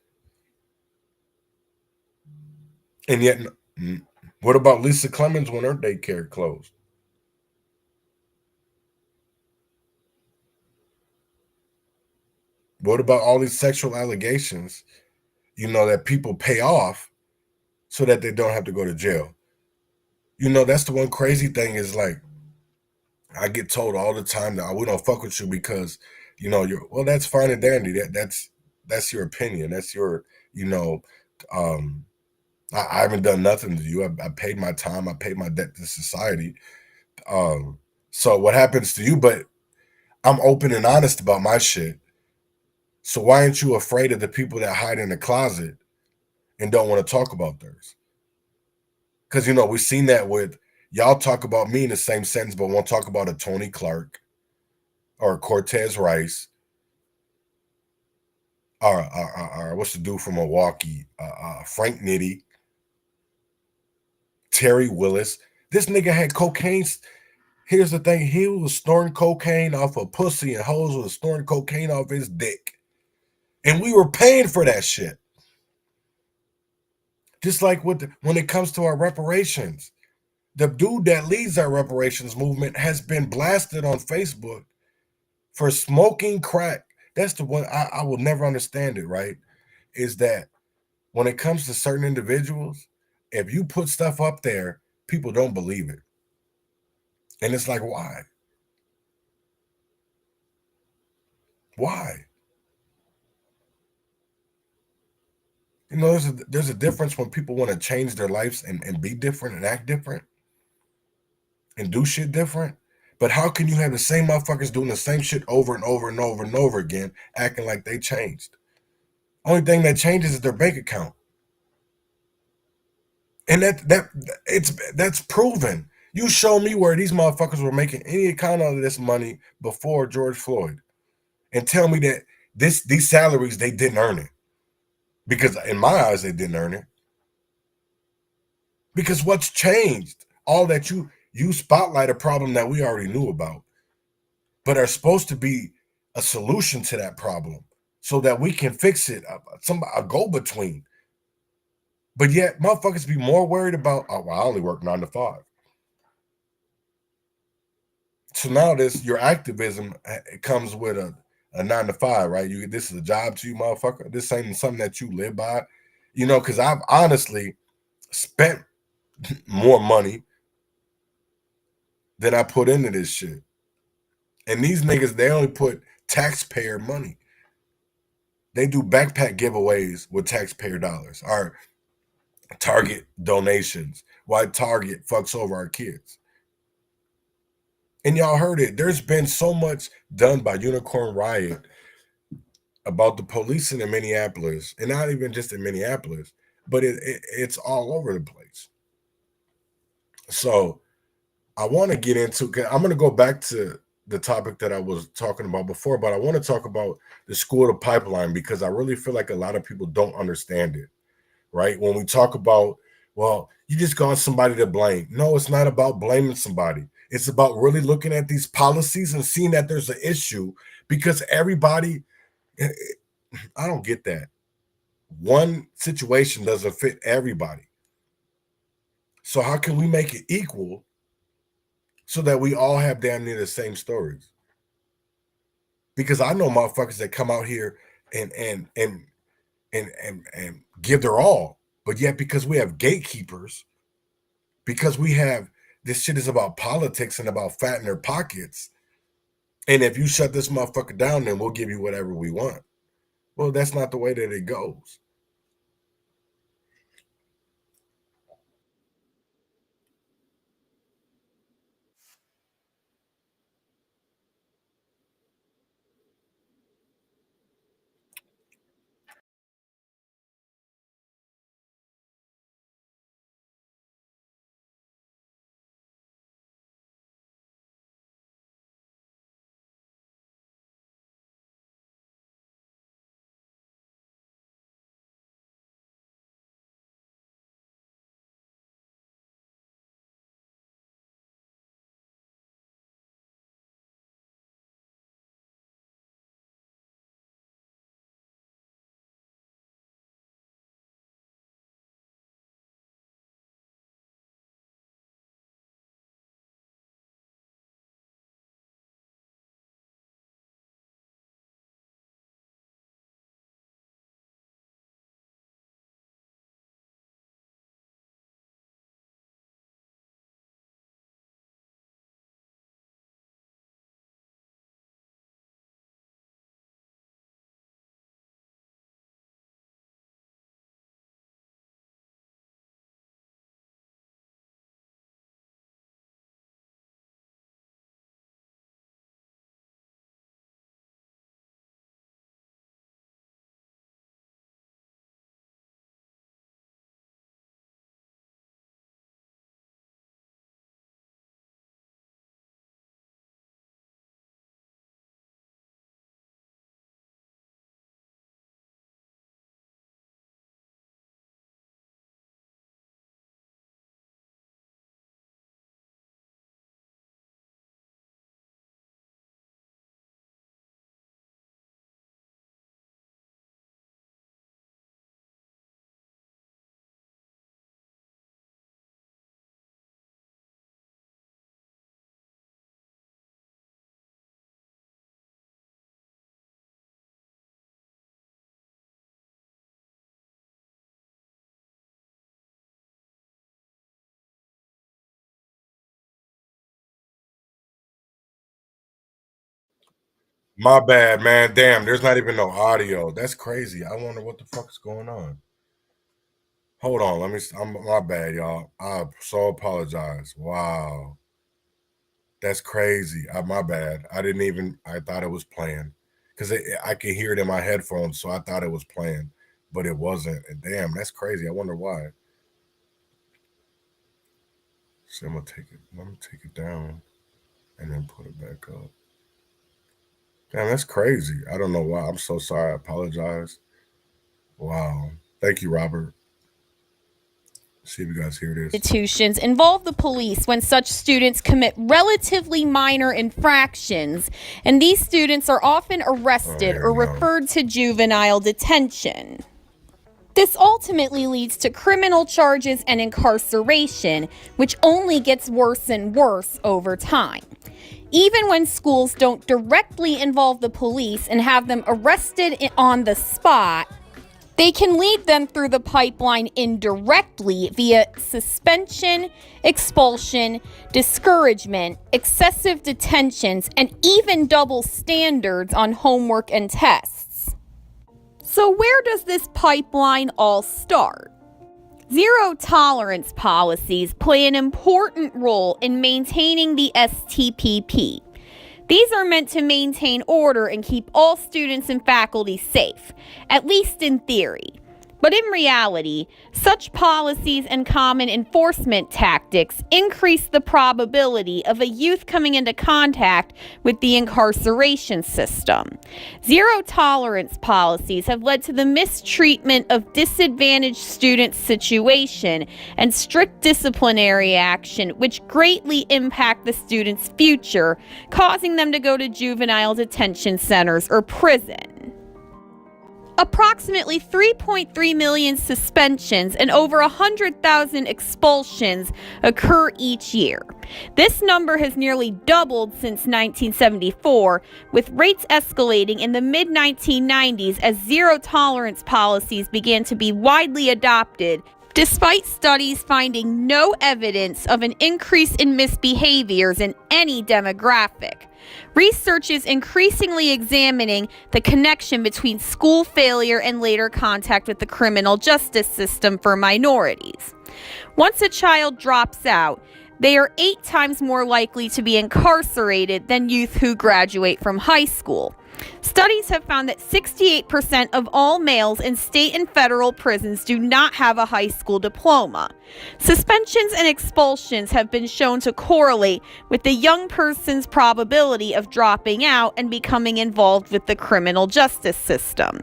And yet, what about Lisa Clemens when her daycare closed? What about all these sexual allegations, that people pay off so that they don't have to go to jail? That's the one crazy thing is like, I get told all the time that we don't fuck with you because, well, that's fine and dandy. That's your opinion. That's your, I haven't done nothing to you. I paid my time. I paid my debt to society. So what happens to you? But I'm open and honest about my shit. So why aren't you afraid of the people that hide in the closet and don't want to talk about theirs? Because, we've seen that with y'all talk about me in the same sentence, but won't talk about a Tony Clark or a Cortez Rice or what's the dude from Milwaukee? Frank Nitti, Terry Willis. This nigga had cocaine. Here's the thing. He was snorting cocaine off a pussy and hoes was snorting cocaine off his dick. And we were paying for that shit. Just like when it comes to our reparations. The dude that leads our reparations movement has been blasted on Facebook for smoking crack. That's the one I will never understand it, right? Is that when it comes to certain individuals, if you put stuff up there, people don't believe it. And it's like, why? Why? There's a difference when people want to change their lives and be different and act different and do shit different. But how can you have the same motherfuckers doing the same shit over and over and over and over again, acting like they changed? Only thing that changes is their bank account. And that's proven. You show me where these motherfuckers were making any account of this money before George Floyd, and tell me that these salaries, they didn't earn it. Because in my eyes, they didn't earn it. Because what's changed? All that you spotlight a problem that we already knew about, but are supposed to be a solution to that problem so that we can fix it, a go-between. But yet, motherfuckers be more worried about, I only work 9 to 5. So now your activism, it comes with a 9 to 5, right? This is a job to you, motherfucker. This ain't something that you live by, because I've honestly spent more money than I put into this shit. And these niggas, they only put taxpayer money. They do backpack giveaways with taxpayer dollars, or Target donations. Why Target fucks over our kids. And y'all heard it. There's been so much done by Unicorn Riot about the policing in Minneapolis, and not even just in Minneapolis, but it's all over the place. So I want to get into, I'm going to go back to the topic that I was talking about before, but I want to talk about the school to pipeline, because I really feel like a lot of people don't understand it, right? When we talk about, well, you just got somebody to blame. No, it's not about blaming somebody. It's about really looking at these policies and seeing that there's an issue, because everybody, I don't get that. One situation doesn't fit everybody. So how can we make it equal so that we all have damn near the same stories? Because I know motherfuckers that come out here and give their all, but yet because we have gatekeepers, because we have, this shit is about politics and about fat in their pockets, And if you shut this motherfucker down, then we'll give you whatever we want. Well, that's not the way that it goes. My bad, man. Damn, there's not even no audio. That's crazy. I wonder what the fuck is going on. Hold on, my bad, y'all. I so apologize. Wow. That's crazy. My bad. I thought it was playing. Because I could hear it in my headphones, so I thought it was playing. But it wasn't. And damn, that's crazy. I wonder why. So let me take it down and then put it back up. Damn, that's crazy. I don't know why. I'm so sorry. I apologize. Wow. Thank you, Robert. See if you guys hear this. Institutions involve the police when such students commit relatively minor infractions, and these students are often arrested or referred to juvenile detention. This ultimately leads to criminal charges and incarceration, which only gets worse and worse over time. Even when schools don't directly involve the police and have them arrested on the spot, they can lead them through the pipeline indirectly via suspension, expulsion, discouragement, excessive detentions, and even double standards on homework and tests. So where does this pipeline all start? Zero tolerance policies play an important role in maintaining the STPP. These are meant to maintain order and keep all students and faculty safe, at least in theory. But in reality, such policies and common enforcement tactics increase the probability of a youth coming into contact with the incarceration system. Zero tolerance policies have led to the mistreatment of disadvantaged students' situation and strict disciplinary action, which greatly impact the student's future, causing them to go to juvenile detention centers or prison. Approximately 3.3 million suspensions and over 100,000 expulsions occur each year. This number has nearly doubled since 1974, with rates escalating in the mid-1990s as zero-tolerance policies began to be widely adopted, despite studies finding no evidence of an increase in misbehaviors in any demographic. Research is increasingly examining the connection between school failure and later contact with the criminal justice system for minorities. Once a child drops out, they are 8 times more likely to be incarcerated than youth who graduate from high school. Studies have found that 68% of all males in state and federal prisons do not have a high school diploma. Suspensions and expulsions have been shown to correlate with the young person's probability of dropping out and becoming involved with the criminal justice system.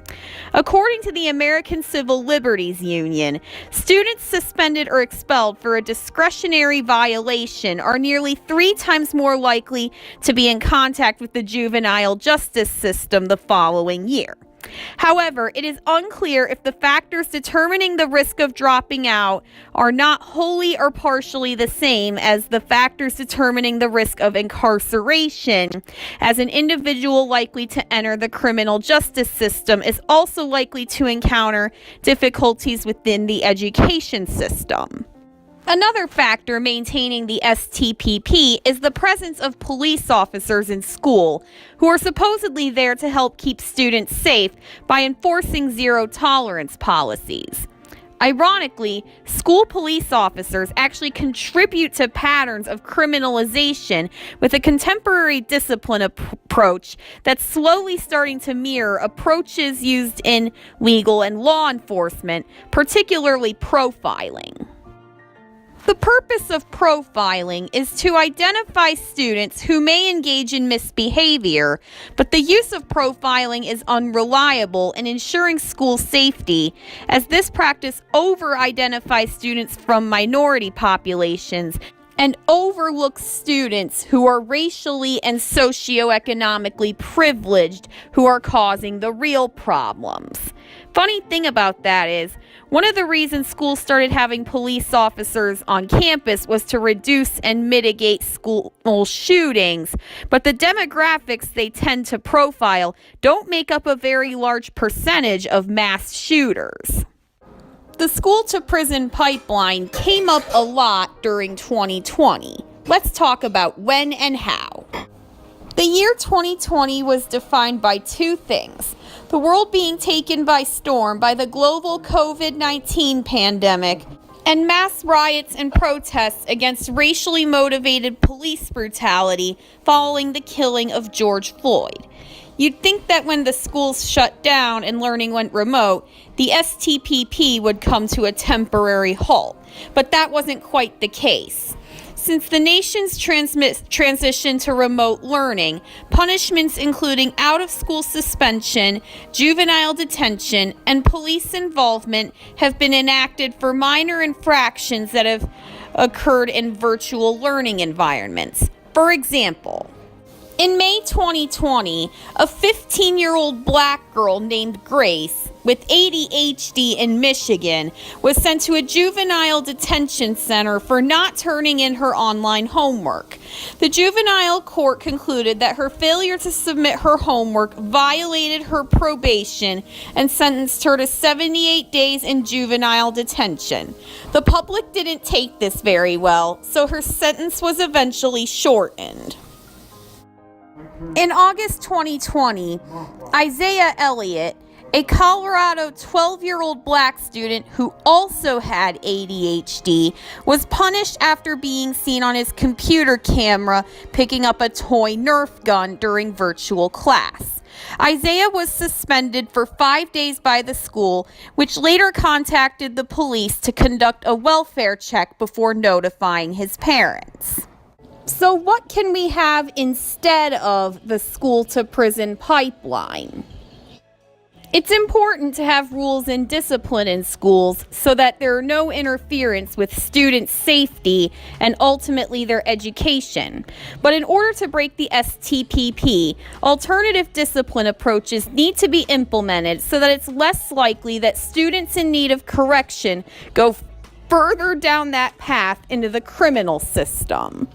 According to the American Civil Liberties Union, students suspended or expelled for a discretionary violation are nearly 3 times more likely to be in contact with the juvenile justice system the following year. However, it is unclear if the factors determining the risk of dropping out are not wholly or partially the same as the factors determining the risk of incarceration, as an individual likely to enter the criminal justice system is also likely to encounter difficulties within the education system. Another factor maintaining the STPP is the presence of police officers in school who are supposedly there to help keep students safe by enforcing zero-tolerance policies. Ironically, school police officers actually contribute to patterns of criminalization with a contemporary discipline approach that's slowly starting to mirror approaches used in legal and law enforcement, particularly profiling. The purpose of profiling is to identify students who may engage in misbehavior, but the use of profiling is unreliable in ensuring school safety, as this practice over-identifies students from minority populations and overlooks students who are racially and socioeconomically privileged who are causing the real problems. Funny thing about that is, one of the reasons schools started having police officers on campus was to reduce and mitigate school shootings, but the demographics they tend to profile don't make up a very large percentage of mass shooters. The school-to-prison pipeline came up a lot during 2020. Let's talk about when and how. The year 2020 was defined by 2 things: the world being taken by storm by the global COVID-19 pandemic, and mass riots and protests against racially motivated police brutality following the killing of George Floyd. You'd think that when the schools shut down and learning went remote, the STPP would come to a temporary halt, but that wasn't quite the case. Since the nation's transition to remote learning, punishments including out-of-school suspension, juvenile detention, and police involvement have been enacted for minor infractions that have occurred in virtual learning environments. For example, in May 2020, a 15-year-old black girl named Grace with ADHD in Michigan was sent to a juvenile detention center for not turning in her online homework. The juvenile court concluded that her failure to submit her homework violated her probation and sentenced her to 78 days in juvenile detention. The public didn't take this very well, so her sentence was eventually shortened. In August 2020, Isaiah Elliott, a Colorado 12-year-old black student who also had ADHD, was punished after being seen on his computer camera picking up a toy Nerf gun during virtual class. Isaiah was suspended for 5 days by the school, which later contacted the police to conduct a welfare check before notifying his parents. So what can we have instead of the school-to-prison pipeline? It's important to have rules and discipline in schools so that there are no interference with student safety and ultimately their education. But in order to break the STPP, alternative discipline approaches need to be implemented so that it's less likely that students in need of correction go further down that path into the criminal system.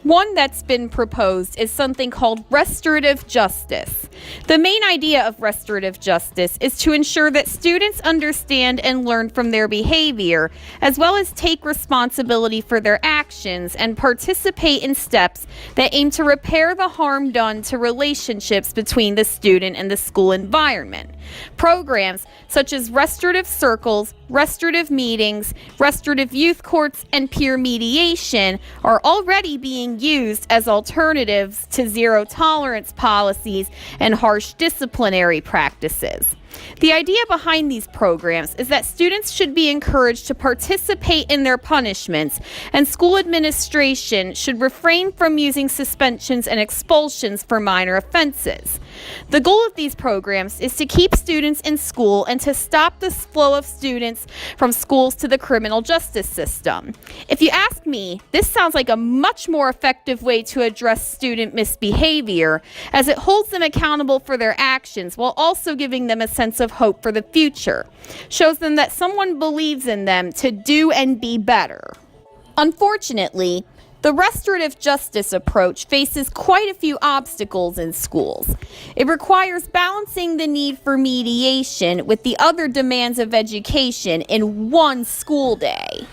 One that's been proposed is something called restorative justice. The main idea of restorative justice is to ensure that students understand and learn from their behavior, as well as take responsibility for their actions and participate in steps that aim to repair the harm done to relationships between the student and the school environment. Programs such as restorative circles, restorative meetings, restorative youth courts, and peer mediation are already being used as alternatives to zero tolerance policies and harsh disciplinary practices. The idea behind these programs is that students should be encouraged to participate in their punishments, and school administration should refrain from using suspensions and expulsions for minor offenses. The goal of these programs is to keep students in school and to stop the flow of students from schools to the criminal justice system. If you ask me, this sounds like a much more effective way to address student misbehavior, as it holds them accountable for their actions while also giving them a sense of hope for the future, shows them that someone believes in them to do and be better. Unfortunately, the restorative justice approach faces quite a few obstacles in schools. It requires balancing the need for mediation with the other demands of education in one school day.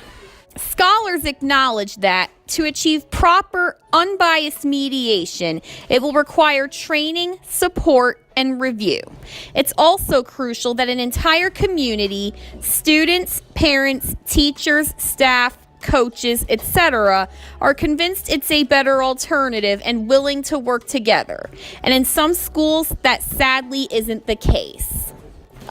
Scholars acknowledge that to achieve proper, unbiased mediation, it will require training, support, and review. It's also crucial that an entire community, students, parents, teachers, staff, coaches, etc., are convinced it's a better alternative and willing to work together. And in some schools, that sadly isn't the case.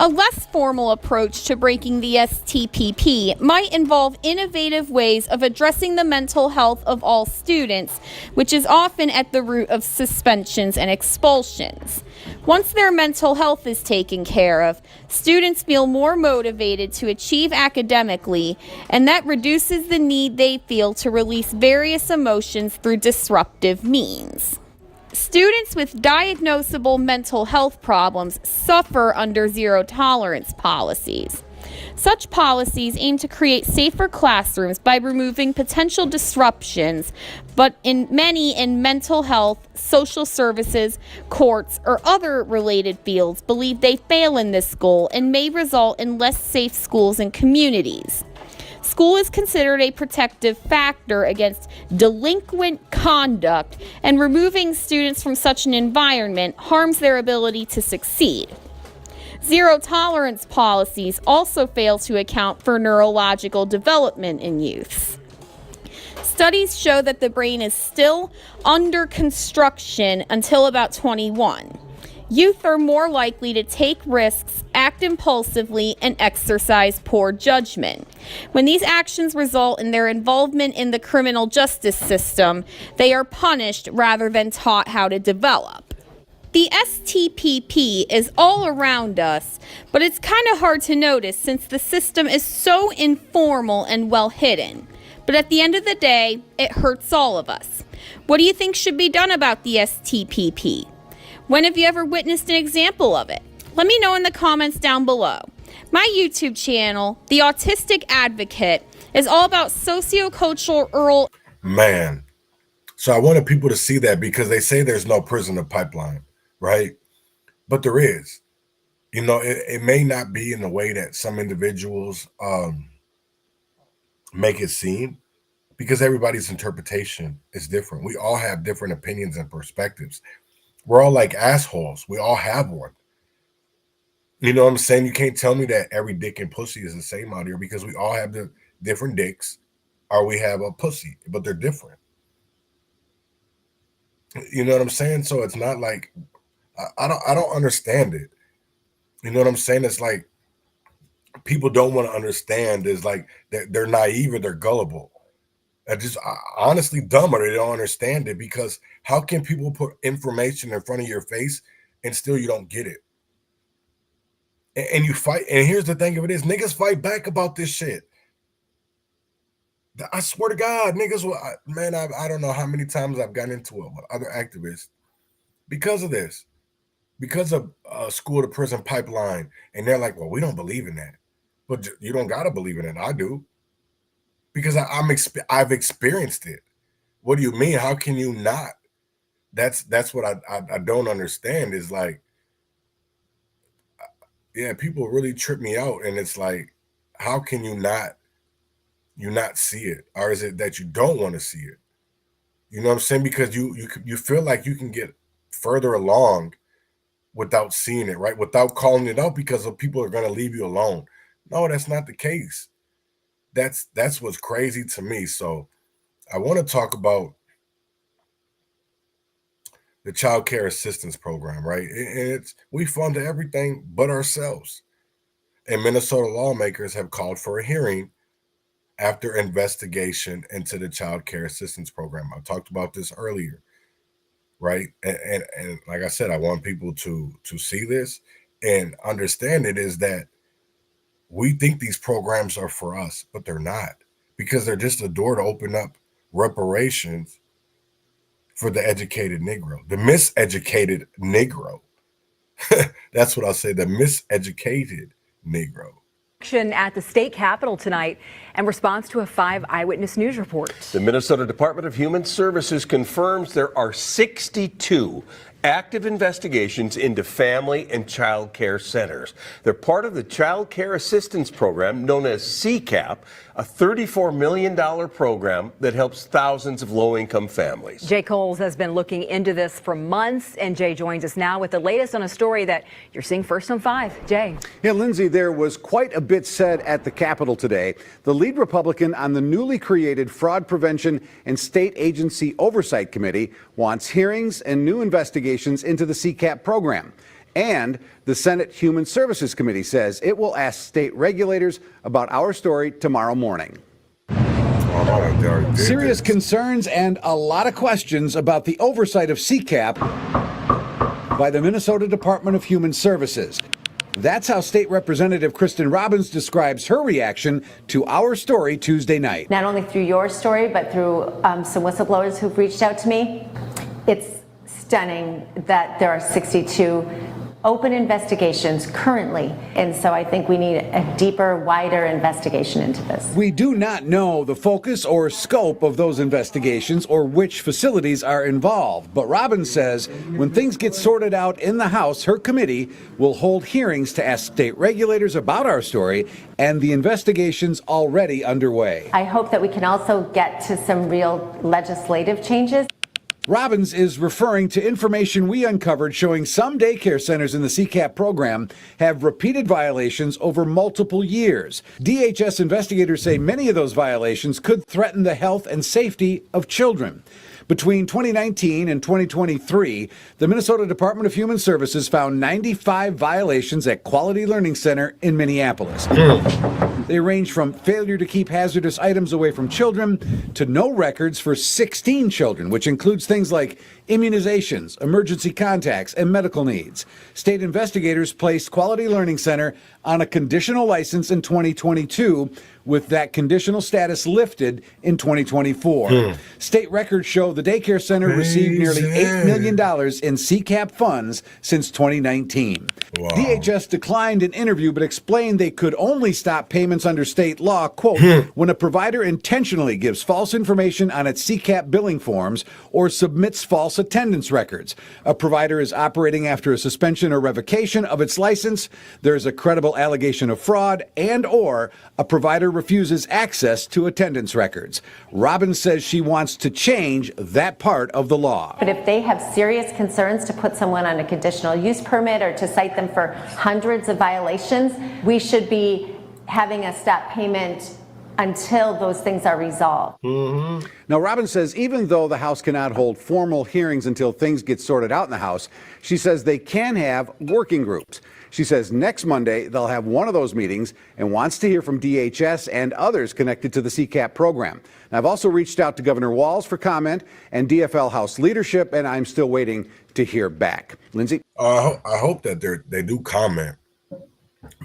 A less formal approach to breaking the STPP might involve innovative ways of addressing the mental health of all students, which is often at the root of suspensions and expulsions. Once their mental health is taken care of, students feel more motivated to achieve academically, and that reduces the need they feel to release various emotions through disruptive means. Students with diagnosable mental health problems suffer under zero tolerance policies. Such policies aim to create safer classrooms by removing potential disruptions, but many in mental health, social services, courts, or other related fields believe they fail in this goal and may result in less safe schools and communities. School is considered a protective factor against delinquent conduct, and removing students from such an environment harms their ability to succeed. Zero tolerance policies also fail to account for neurological development in youth. Studies show that the brain is still under construction until about 21. Youth are more likely to take risks, act impulsively, and exercise poor judgment. When these actions result in their involvement in the criminal justice system, they are punished rather than taught how to develop. The STPP is all around us, but it's kind of hard to notice since the system is so informal and well hidden. But at the end of the day, it hurts all of us. What do you think should be done about the STPP? When have you ever witnessed an example of it? Let me know in the comments down below. My YouTube channel, The Autistic Advocate, is all about sociocultural... Man, so I wanted people to see that because they say there's no prisoner pipeline, right? But there is. You know, it may not be in the way that some individuals make it seem, because everybody's interpretation is different. We all have different opinions and perspectives. We're all like assholes. We all have one. You know what I'm saying? You can't tell me that every dick and pussy is the same out here, because we all have the different dicks, or we have a pussy, but they're different. You know what I'm saying? So it's not like I don't understand it. You know what I'm saying? It's like people don't want to understand. Is like they're naive or they're gullible. They're just honestly dumb, or they don't understand it, because how can people put information in front of your face and still you don't get it? And you fight. And here's the thing of it is, niggas fight back about this shit. I swear to God, niggas will, man, I don't know how many times I've gotten into it with other activists because of this, because of school to prison pipeline. And they're like, well, we don't believe in that. But you don't got to believe in it. I do. Because I've experienced it. What do you mean? How can you not? That's what I don't understand, is like, yeah, people really trip me out, and it's like, how can you not see it, or is it that you don't want to see it? You know what I'm saying? Because you feel like you can get further along without seeing it, right? Without calling it out, because of people are going to leave you alone. No, that's not the case. That's what's crazy to me. So I want to talk about the child care assistance program, right? We fund everything but ourselves. And Minnesota lawmakers have called for a hearing after investigation into the child care assistance program. I talked about this earlier, right? And like I said, I want people to see this and understand it, is that we think these programs are for us, but they're not, because they're just a door to open up reparations for the educated Negro, the miseducated Negro. That's what I'll say, the miseducated Negro. At the state capitol tonight in response to a 5 Eyewitness News report. The Minnesota Department of Human Services confirms there are 62 active investigations into family and child care centers. They're part of the Child Care Assistance Program known as CCAP, a $34 million program that helps thousands of low-income families. Jay Coles has been looking into this for months, and Jay joins us now with the latest on a story that you're seeing first on 5. Jay. Yeah, Lindsay, there was quite a bit said at the Capitol today. The lead Republican on the newly created Fraud Prevention and State Agency Oversight Committee wants hearings and new investigations into the CCAP program. And the Senate Human Services Committee says it will ask state regulators about our story tomorrow morning. Serious concerns and a lot of questions about the oversight of CCAP by the Minnesota Department of Human Services. That's how State Representative Kristen Robbins describes her reaction to our story Tuesday night. Not only through your story, but through some whistleblowers who've reached out to me. It's stunning that there are 62 open investigations currently. And so I think we need a deeper, wider investigation into this. We do not know the focus or scope of those investigations or which facilities are involved. But Robbins says when things get sorted out in the House, her committee will hold hearings to ask state regulators about our story and the investigations already underway. I hope that we can also get to some real legislative changes. Robbins is referring to information we uncovered showing some daycare centers in the CCAP program have repeated violations over multiple years. DHS investigators say many of those violations could threaten the health and safety of children. Between 2019 and 2023, the Minnesota Department of Human Services found 95 violations at Quality Learning Center in Minneapolis. They range from failure to keep hazardous items away from children to no records for 16 children, which includes things like immunizations, emergency contacts, and medical needs. State investigators placed Quality Learning Center on a conditional license in 2022, with that conditional status lifted in 2024. State records show the daycare center received nearly $8 million in CCAP funds since 2019. Wow. DHS declined an interview but explained they could only stop payments under state law, quote, when a provider intentionally gives false information on its CCAP billing forms or submits false attendance records. A provider is operating after a suspension or revocation of its license, there is a credible allegation of fraud, and or a provider refuses access to attendance records. Robbins says she wants to change that part of the law. But if they have serious concerns to put someone on a conditional use permit or to cite them for hundreds of violations, we should be having a stop payment until those things are resolved. Now, Robbins says even though the House cannot hold formal hearings until things get sorted out in the House, she says they can have working groups. She says next Monday they'll have one of those meetings and wants to hear from DHS and others connected to the CCAP program. Now, I've also reached out to Governor Walz for comment and DFL House leadership, and I'm still waiting to hear back. Lindsay? I hope that they do comment,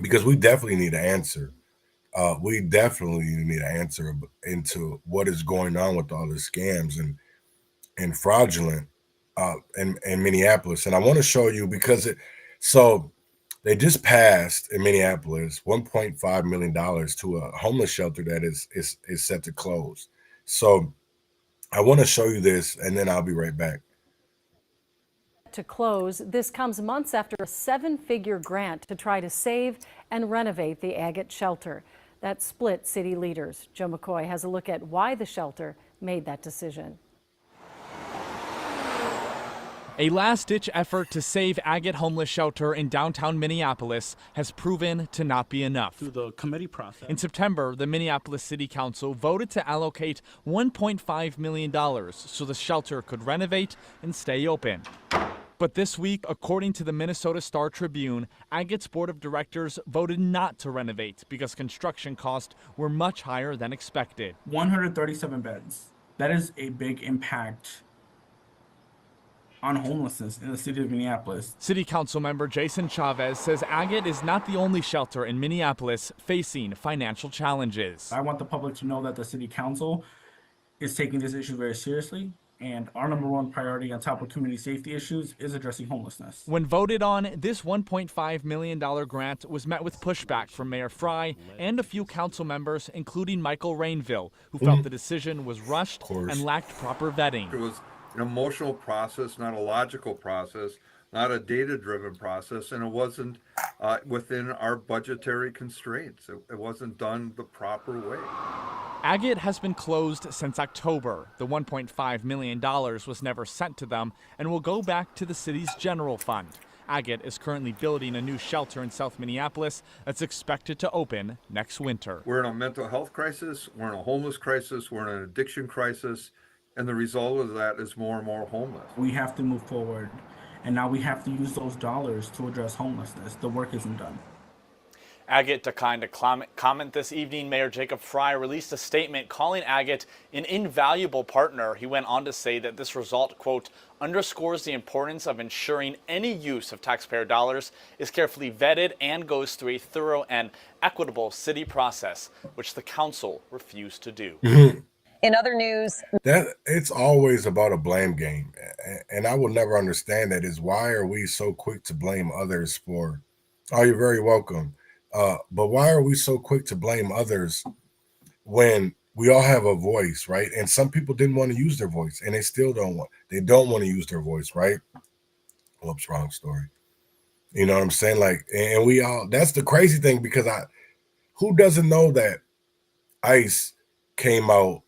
because we definitely need an answer. We definitely need an answer into what is going on with all the scams and fraudulent in Minneapolis. And I want to show you, because they just passed in Minneapolis $1.5 million to a homeless shelter that is set to close. So I want to show you this, and then I'll be right back. to close. This comes months after a 7-figure grant to try to save and renovate the Agate shelter. That split city leaders. Joe McCoy has a look at why the shelter made that decision. A last-ditch effort to save Agate Homeless Shelter in downtown Minneapolis has proven to not be enough. Through the committee process. In September, the Minneapolis City Council voted to allocate $1.5 million so the shelter could renovate and stay open. But this week, according to the Minnesota Star Tribune, Agate's board of directors voted not to renovate because construction costs were much higher than expected. 137 beds. That is a big impact on homelessness in the city of Minneapolis. City Council member Jason Chavez says Agate is not the only shelter in Minneapolis facing financial challenges. I want the public to know that the city council is taking this issue very seriously, and our number one priority on top of community safety issues is addressing homelessness. When voted on, this $1.5 million grant was met with pushback from Mayor Fry and a few council members, including Michael Rainville, who felt the decision was rushed and lacked proper vetting. It was an emotional process, not a logical process, not a data-driven process, and it wasn't within our budgetary constraints. It wasn't done the proper way. Agate has been closed since October. The $1.5 million was never sent to them and will go back to the city's general fund. Agate is currently building a new shelter in South Minneapolis that's expected to open next winter. We're in a mental health crisis, we're in a homeless crisis, we're in an addiction crisis, and the result of that is more and more homeless. We have to move forward, and now we have to use those dollars to address homelessness. The work isn't done. Agate declined to comment this evening. Mayor Jacob Fry released a statement calling Agate an invaluable partner. He went on to say that this result, quote, underscores the importance of ensuring any use of taxpayer dollars is carefully vetted and goes through a thorough and equitable city process, which the council refused to do. In other news, that it's always about a blame game, and I will never understand that. Is why are we so quick to blame others for? Oh, you're very welcome. But why are we so quick to blame others when we all have a voice, right? And some people didn't want to use their voice, and they still don't want. They don't want to use their voice, right? Whoops, wrong story. You know what I'm saying? Like, and we all. That's the crazy thing because who doesn't know that ICE came out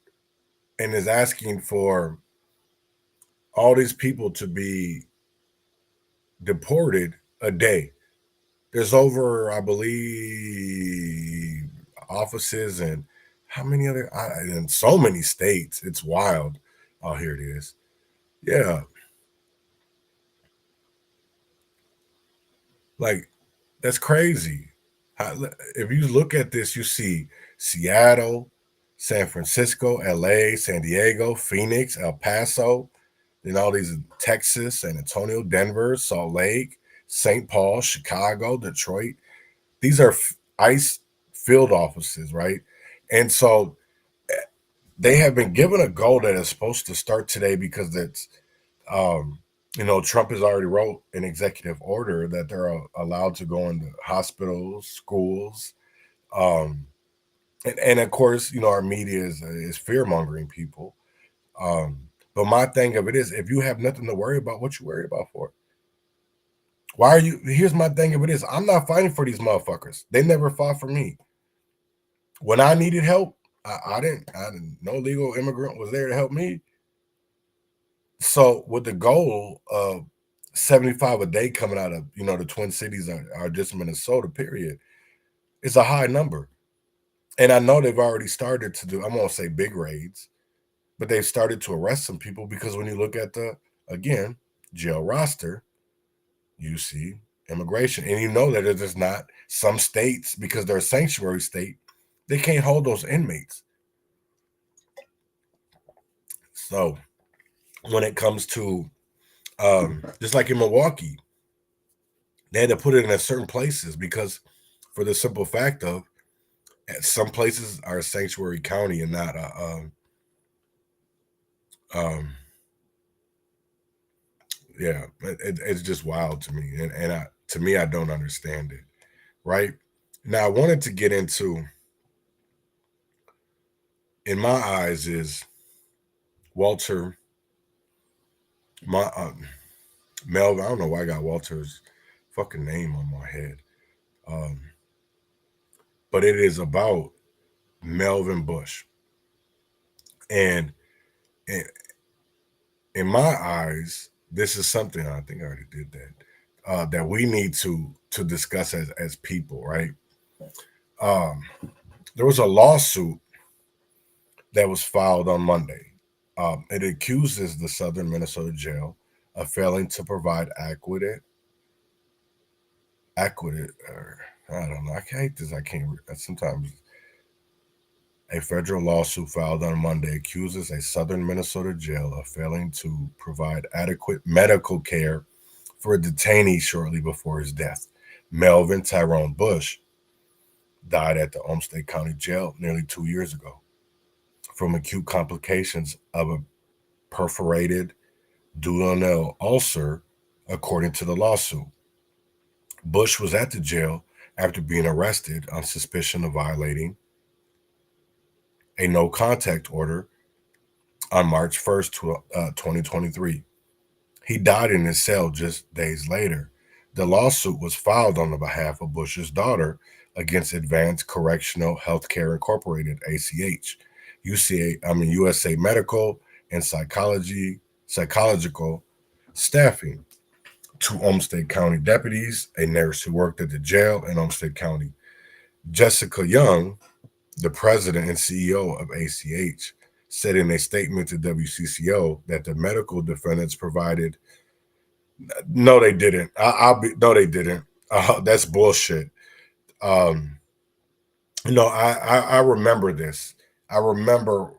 and is asking for all these people to be deported a day. There's over, I believe, offices and how many other, in so many states. It's wild. Oh, here it is. Yeah. Like, that's crazy. If you look at this, you see Seattle, San Francisco, LA, San Diego, Phoenix, El Paso, then all these in Texas, San Antonio, Denver, Salt Lake, St. Paul, Chicago, Detroit. These are ICE field offices, right? And so they have been given a goal that is supposed to start today because it's, Trump has already wrote an executive order that they're allowed to go into hospitals, schools, and of course, our media is fear-mongering people. But my thing of it is, if you have nothing to worry about, what you worried about for? Why are you? Here's my thing of it is, I'm not fighting for these motherfuckers. They never fought for me. When I needed help, I didn't. No legal immigrant was there to help me. So with the goal of 75 a day coming out of the Twin Cities or just Minnesota, period, it's a high number. And I know they've already started to do, I'm going to say big raids, but they've started to arrest some people because when you look at the, again, jail roster, you see immigration. And you know that it is not some states, because they're a sanctuary state, they can't hold those inmates. So when it comes to, just like in Milwaukee, they had to put it in certain places because for the simple fact of, some places are a sanctuary county and not it's just wild to me, and to me I don't understand it. Right now, I wanted to get into, in my eyes, is Walter Melvin, I don't know why I got Walter's fucking name on my head. But it is about Melvin Bush. And in my eyes, this is something, I think I already did that, that we need to discuss as people, right? There was a lawsuit that was filed on Monday. It accuses the Southern Minnesota jail of failing to provide adequate, or I don't know. I hate this. I can't. Sometimes a federal lawsuit filed on Monday accuses a Southern Minnesota jail of failing to provide adequate medical care for a detainee shortly before his death. Melvin Tyrone Bush died at the Olmsted County Jail nearly 2 years ago from acute complications of a perforated duodenal ulcer, according to the lawsuit. Bush was at the jail after being arrested on suspicion of violating a no-contact order on March 1st, 2023. He died in his cell just days later. The lawsuit was filed on the behalf of Bush's daughter against Advanced Correctional Healthcare Incorporated, ACH, USA Medical and Psychological Staffing, two Olmsted County deputies, a nurse who worked at the jail in Olmsted County. Jessica Young, the president and CEO of ACH, said in a statement to WCCO that the medical defendants provided. No, they didn't. No, they didn't. That's bullshit. I remember this. I remember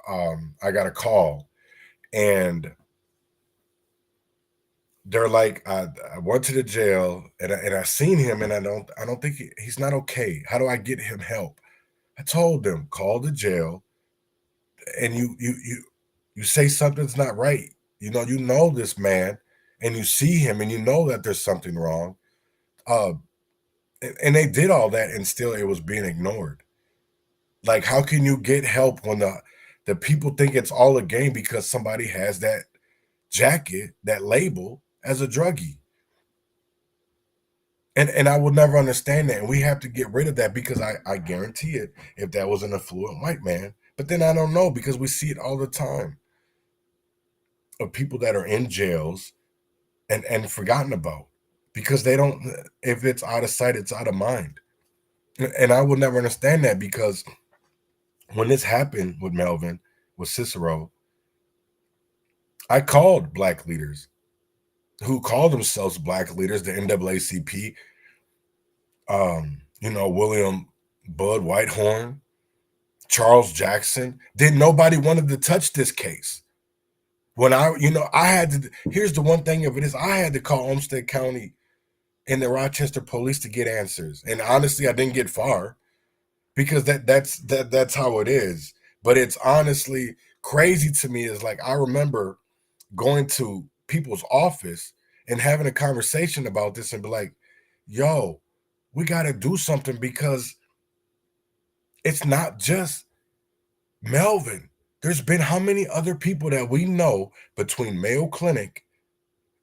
I got a call, and they're like, I went to the jail, and I seen him, and I don't think he's not okay. How do I get him help? I told them, call the jail, and you say something's not right. You know this man, and you see him, and you know that there's something wrong. And they did all that, and still it was being ignored. Like, how can you get help when the people think it's all a game because somebody has that jacket, that label as a druggie? And I will never understand that. And we have to get rid of that, because I guarantee it, if that was an affluent white man. But then I don't know, because we see it all the time of people that are in jails and forgotten about, because they don't, if it's out of sight, it's out of mind. And I will never understand that, because when this happened with Melvin, with Cicero, I called black leaders who call themselves black leaders, the NAACP, William Bud Whitehorn, Charles Jackson. Nobody wanted to touch this case. When I had to, here's the one thing of it is, I had to call Olmsted County and the Rochester police to get answers. And honestly, I didn't get far, because that's how it is. But it's honestly crazy to me. Is like, I remember going to people's office and having a conversation about this and be like, yo, we got to do something, because it's not just Melvin. There's been how many other people that we know between Mayo Clinic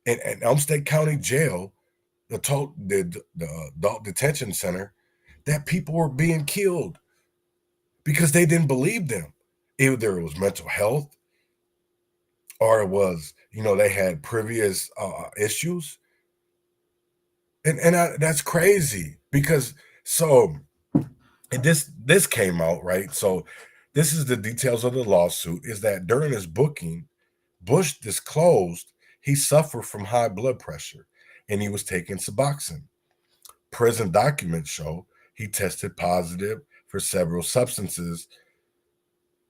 and Olmsted County Jail, the adult detention center, that people were being killed because they didn't believe them. Either it was mental health, or it was, they had previous issues. And that's crazy, because and this came out, right? So this is the details of the lawsuit, is that during his booking, Bush disclosed he suffered from high blood pressure and he was taking Suboxone. Prison documents show he tested positive for several substances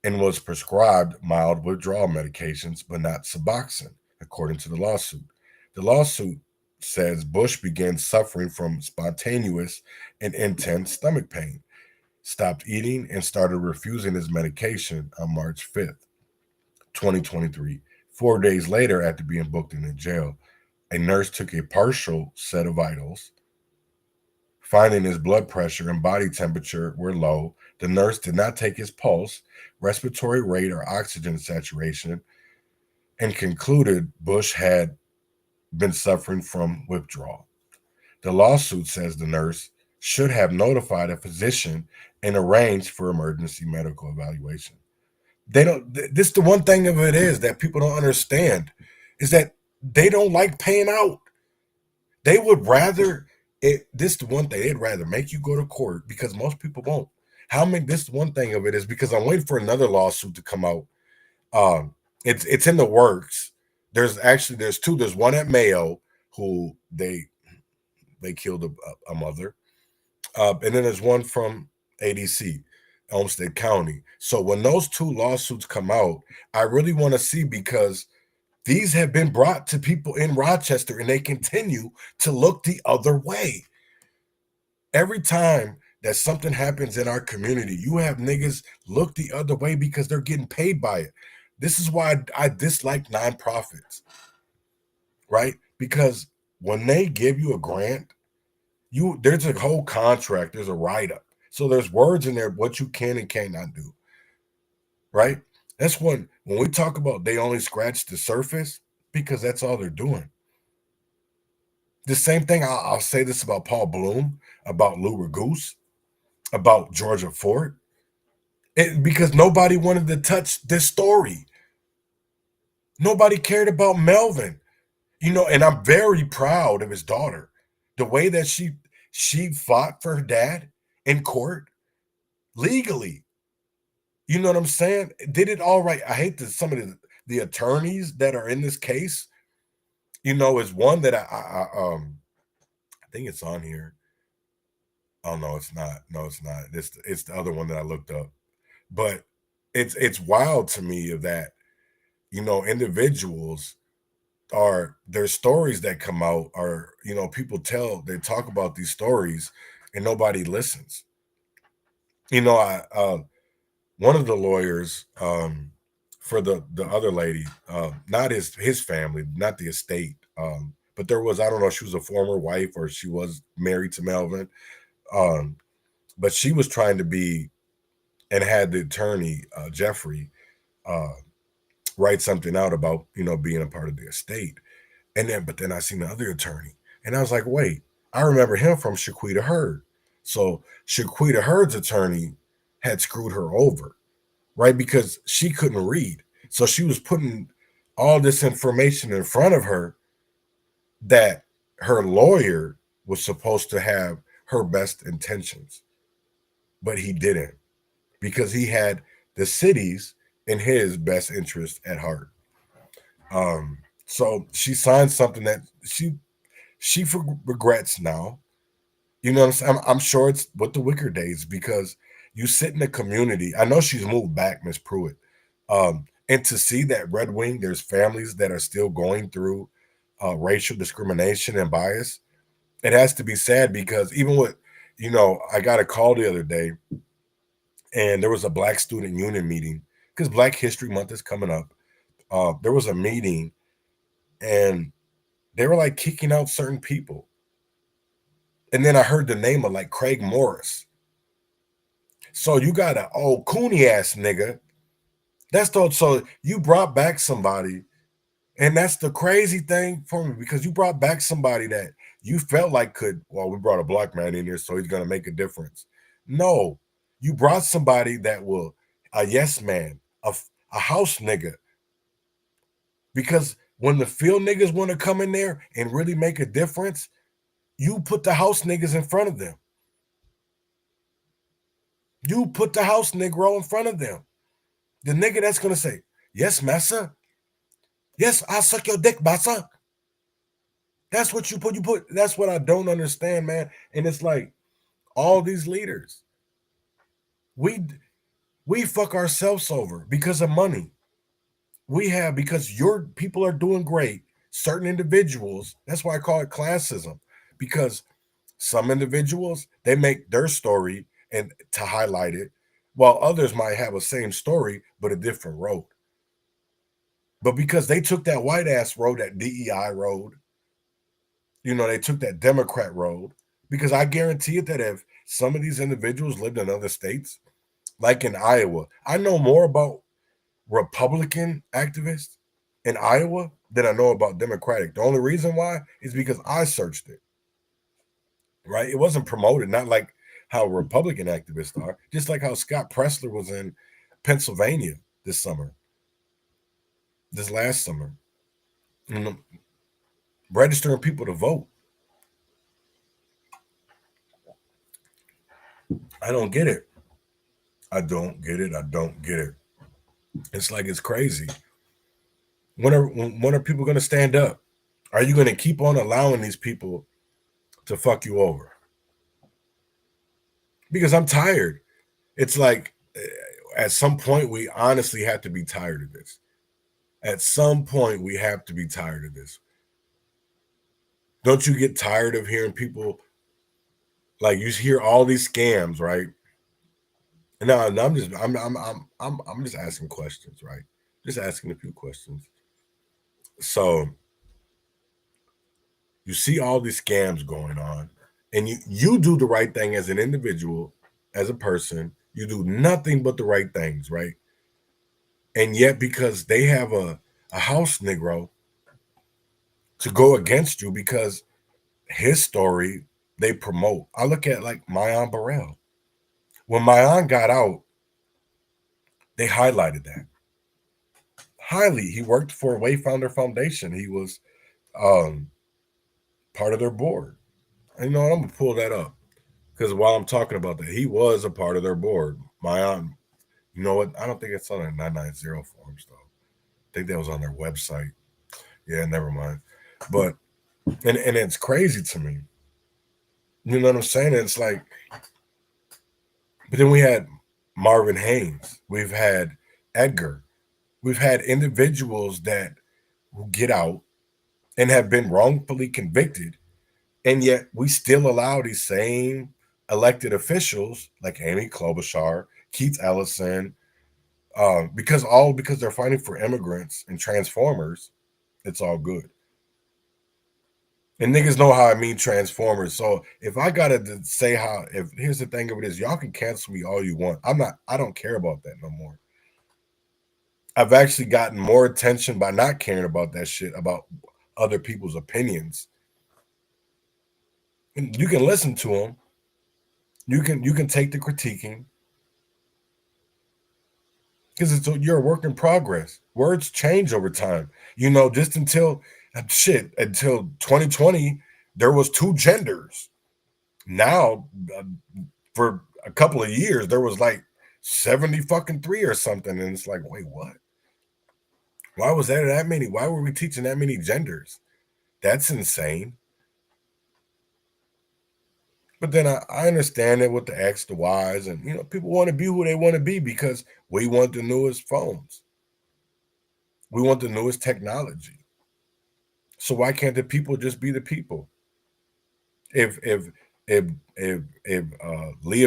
and was prescribed mild withdrawal medications, but not Suboxone, according to the lawsuit. The lawsuit says Bush began suffering from spontaneous and intense stomach pain, stopped eating, and started refusing his medication on March 5th, 2023. 4 days later, after being booked in the jail, a nurse took a partial set of vitals. Finding his blood pressure and body temperature were low, the nurse did not take his pulse, respiratory rate, or oxygen saturation, and concluded Bush had been suffering from withdrawal. The lawsuit says the nurse should have notified a physician and arranged for emergency medical evaluation. They don't. This the one thing of it is that people don't understand is that they don't like paying out. They would rather it. This the one thing they'd rather make you go to court because most people won't. How many? This one thing of it is because I'm waiting for another lawsuit to come out. It's in the works. There's two. There's one at Mayo who they killed a mother, and then there's one from ADC, Olmsted County. So when those two lawsuits come out, I really want to see because these have been brought to people in Rochester and they continue to look the other way. Every time that something happens in our community, you have niggas look the other way because they're getting paid by it. This is why I dislike nonprofits, right? Because when they give you a grant, there's a whole contract, there's a write-up. So there's words in there what you can and cannot do, right? That's when we talk about they only scratch the surface because that's all they're doing. The same thing, I'll say this about Paul Bloom, about Lou Ragoose, about Georgia Ford, because nobody wanted to touch this story. Nobody cared about Melvin, and I'm very proud of his daughter. The way that she fought for her dad in court legally. You know what I'm saying? Did it all right. I hate that some of the attorneys that are in this case, is one that I think it's on here. Oh no, it's not. No, it's not. It's the other one that I looked up. But it's wild to me of that, individuals their stories that come out are, people they talk about these stories and nobody listens. One of the lawyers for the other lady, not his family, not the estate, but there was, I don't know, she was a former wife or she was married to Melvin, but she was trying to be and had the attorney Jeffrey write something out about being a part of the estate, but then I seen the other attorney and I was like, wait, I remember him from Shaquita Hurd. So Shaquita Hurd's attorney had screwed her over, right? Because she couldn't read. So she was putting all this information in front of her that her lawyer was supposed to have her best intentions, but he didn't because he had the city's in his best interest at heart. So she signed something that she regrets now. You know what I'm saying? I'm sure it's with the Wicker days because you sit in the community. I know she's moved back, Miss Pruitt. And to see that Red Wing, there's families that are still going through racial discrimination and bias. It has to be sad because even with, I got a call the other day and there was a Black Student Union meeting because Black History Month is coming up. There was a meeting and they were like kicking out certain people. And then I heard the name of like Craig Morris. So you got an old cooney ass nigga. So you brought back somebody, and that's the crazy thing for me because you brought back somebody that you felt like we brought a Black man in here, so he's gonna make a difference. No, you brought somebody that will a yes man, a house nigga. Because when the field niggas want to come in there and really make a difference, you put the house niggas in front of them. You put the house Negro in front of them. The nigga that's going to say, yes, massa. Yes, I'll suck your dick, massa. That's what you put. That's what I don't understand, man. And it's like all these leaders, we fuck ourselves over because of money. Because your people are doing great. Certain individuals, that's why I call it classism, because some individuals, they make their story and to highlight it, while others might have a same story, but a different road. But because they took that white ass road, that DEI road, they took that Democrat road, because I guarantee it that if some of these individuals lived in other states, like in Iowa, I know more about Republican activists in Iowa than I know about Democratic. The only reason why is because I searched it. Right? It wasn't promoted, not like how Republican activists are, just like how Scott Pressler was in Pennsylvania this last summer, registering people to vote. I don't get it. I don't get it. I don't get it. It's like it's crazy. When are people going to stand up? Are you going to keep on allowing these people to fuck you over? Because I'm tired. It's like at some point we honestly have to be tired of this. At some point we have to be tired of this. Don't you get tired of hearing people, like, you hear all these scams, right? And now I'm just asking questions, right? Just asking a few questions. So you see all these scams going on, and you do the right thing as an individual, as a person. You do nothing but the right things, right? And yet, because they have a house Negro to go against you because his story they promote. I look at like Mayan Burrell. When Mayan got out, they highlighted that. Highly. He worked for Wayfounder Foundation. He was part of their board. And you know what? I'm going to pull that up. Because while I'm talking about that, he was a part of their board. Mayan, you know what? I don't think it's on their 990 forms, though. I think that was on their website. Yeah, never mind. But, and it's crazy to me. You know what I'm saying? It's like, but then we had Marvin Haynes. We've had Edgar. We've had individuals that who get out and have been wrongfully convicted, and yet we still allow these same elected officials like Amy Klobuchar, Keith Ellison, because they're fighting for immigrants and transformers. It's all good. And niggas know how I mean transformers. So if I gotta say here's the thing of it is, y'all can cancel me all you want. I don't care about that no more. I've actually gotten more attention by not caring about that shit, about other people's opinions. And you can listen to them. You can take the critiquing, because you're a work in progress. Words change over time. You know, just until 2020, there was two genders. Now, for a couple of years, there was like 70 fucking 3 or something, and it's like, wait, what? Why was there that many? Why were we teaching that many genders? That's insane. But then I understand it with the X, the Y's, and people want to be who they want to be because we want the newest phones. We want the newest technology. So why can't the people just be the people? If Leah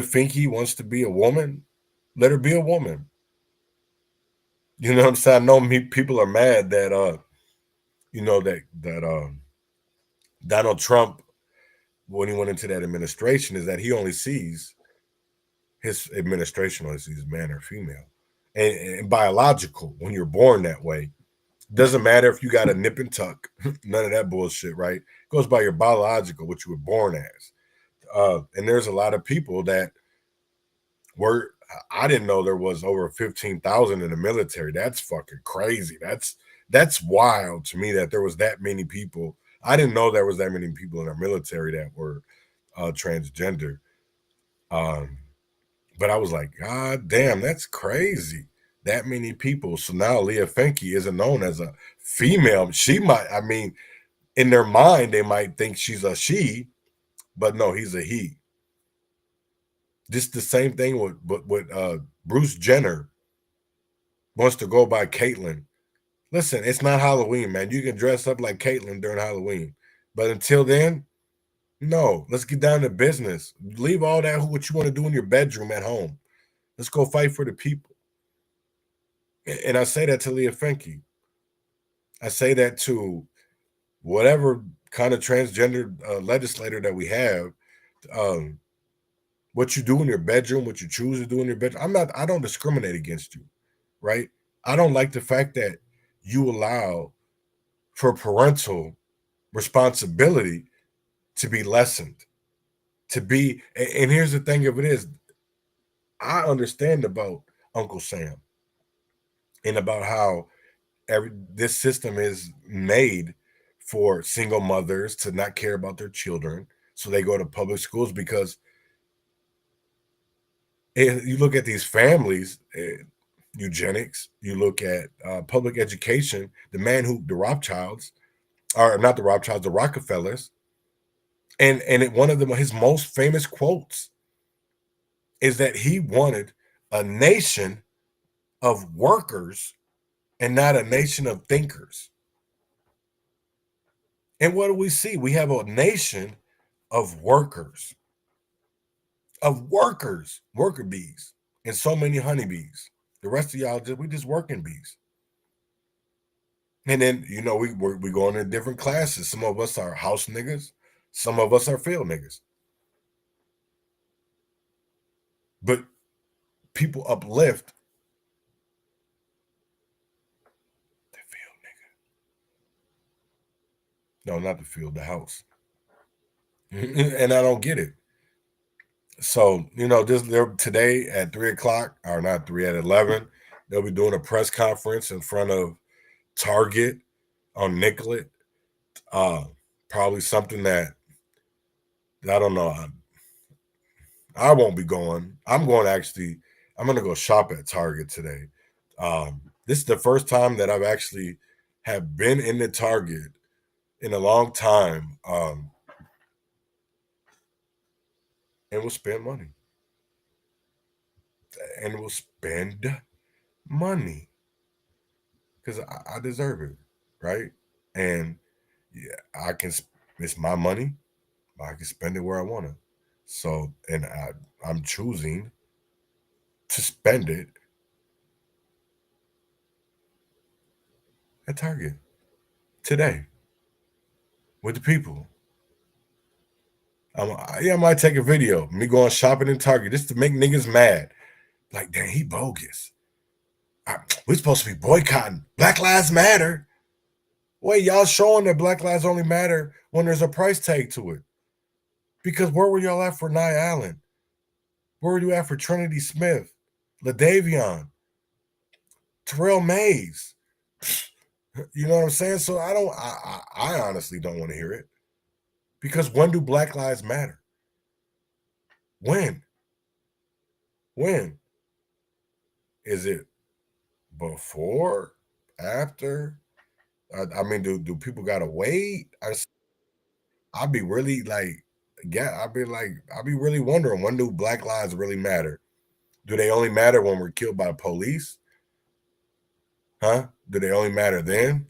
Finke wants to be a woman, let her be a woman. You know what I'm saying? I know people are mad that Donald Trump, when he went into that administration, is that he only sees his administration only sees man or female, and biological. When you're born that way, doesn't matter if you got a nip and tuck, none of that bullshit, right? It goes by your biological, what you were born as. And there's a lot of people that were. I didn't know there was over 15,000 in the military. That's fucking crazy. That's wild to me that there was that many people. I didn't know there was that many people in our military that were transgender. But I was like, God damn, that's crazy. That many people. So now Leah Finke isn't known as a female. She might, in their mind, they might think she's a she, but no, he's a he. Just the same thing with Bruce Jenner wants to go by Caitlyn. Listen, it's not Halloween, man. You can dress up like Caitlyn during Halloween. But until then, no, let's get down to business. Leave all that, what you want to do in your bedroom at home. Let's go fight for the people. And I say that to Leah Finke. I say that to whatever kind of transgender legislator that we have. What you do in your bedroom, what you choose to do in your bedroom. I don't discriminate against you, right? I don't like the fact that you allow for parental responsibility to be lessened, to be, and here's the thing of it is, I understand about Uncle Sam and about how this system is made for single mothers to not care about their children, so they go to public schools because you look at these families, eugenics, you look at public education, the Rothschilds, or not the Rothschilds, the Rockefellers, and one of his most famous quotes is that he wanted a nation of workers and not a nation of thinkers. And what do we see? We have a nation of workers, worker bees, and so many honeybees. The rest of y'all we just working bees. And then, you know, we go into different classes. Some of us are house niggas. Some of us are field niggas. But people uplift the field nigga. No, not the field, the house. And I don't get it. So, you know, today at 3:00, or not 3, at 11, they'll be doing a press conference in front of Target on Nicollet. Probably something that I don't know. I won't be going. I'm going to go shop at Target today. This is the first time that I've actually have been in the Target in a long time. And we'll spend money. And we'll spend money. Because I deserve it, right? And yeah, it's my money. I can spend it where I want to. So, and I'm choosing to spend it at Target today with the people. I might take a video of me going shopping in Target just to make niggas mad. Like, dang, he bogus. We're supposed to be boycotting. Black Lives Matter. Wait, y'all showing that Black Lives only matter when there's a price tag to it. Because where were y'all at for Nye Allen? Where were you at for Trinity Smith, LaDavion, Terrell Mays? You know what I'm saying? So I honestly don't want to hear it. Because when do Black Lives matter? When? When? Is it before? After? I mean, do people gotta wait? I'll be really like, I'll be really wondering, when do Black Lives really matter? Do they only matter when we're killed by police? Huh? Do they only matter then?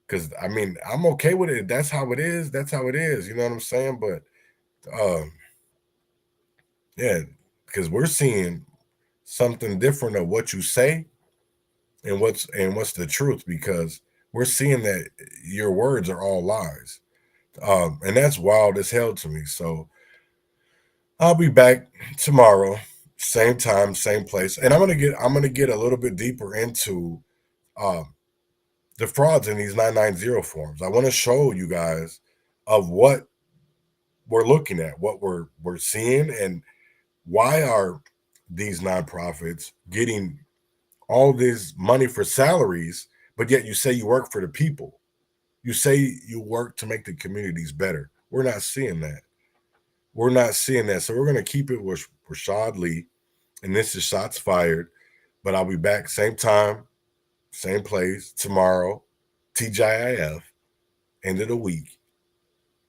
Because I mean, I'm okay with it. That's how it is. That's how it is. You know what I'm saying? But yeah, because we're seeing something different of what you say and what's the truth, because we're seeing that your words are all lies. And that's wild as hell to me. So I'll be back tomorrow, same time, same place. And I'm gonna get a little bit deeper into the frauds in these 990 forms. I want to show you guys of what we're looking at, what we're seeing, and why are these nonprofits getting all this money for salaries, but yet you say you work for the people. You say you work to make the communities better. We're not seeing that. We're not seeing that. So we're going to keep it with Rashad Lee, and this is Shots Fired. But I'll be back same time, same place tomorrow, TGIF, end of the week.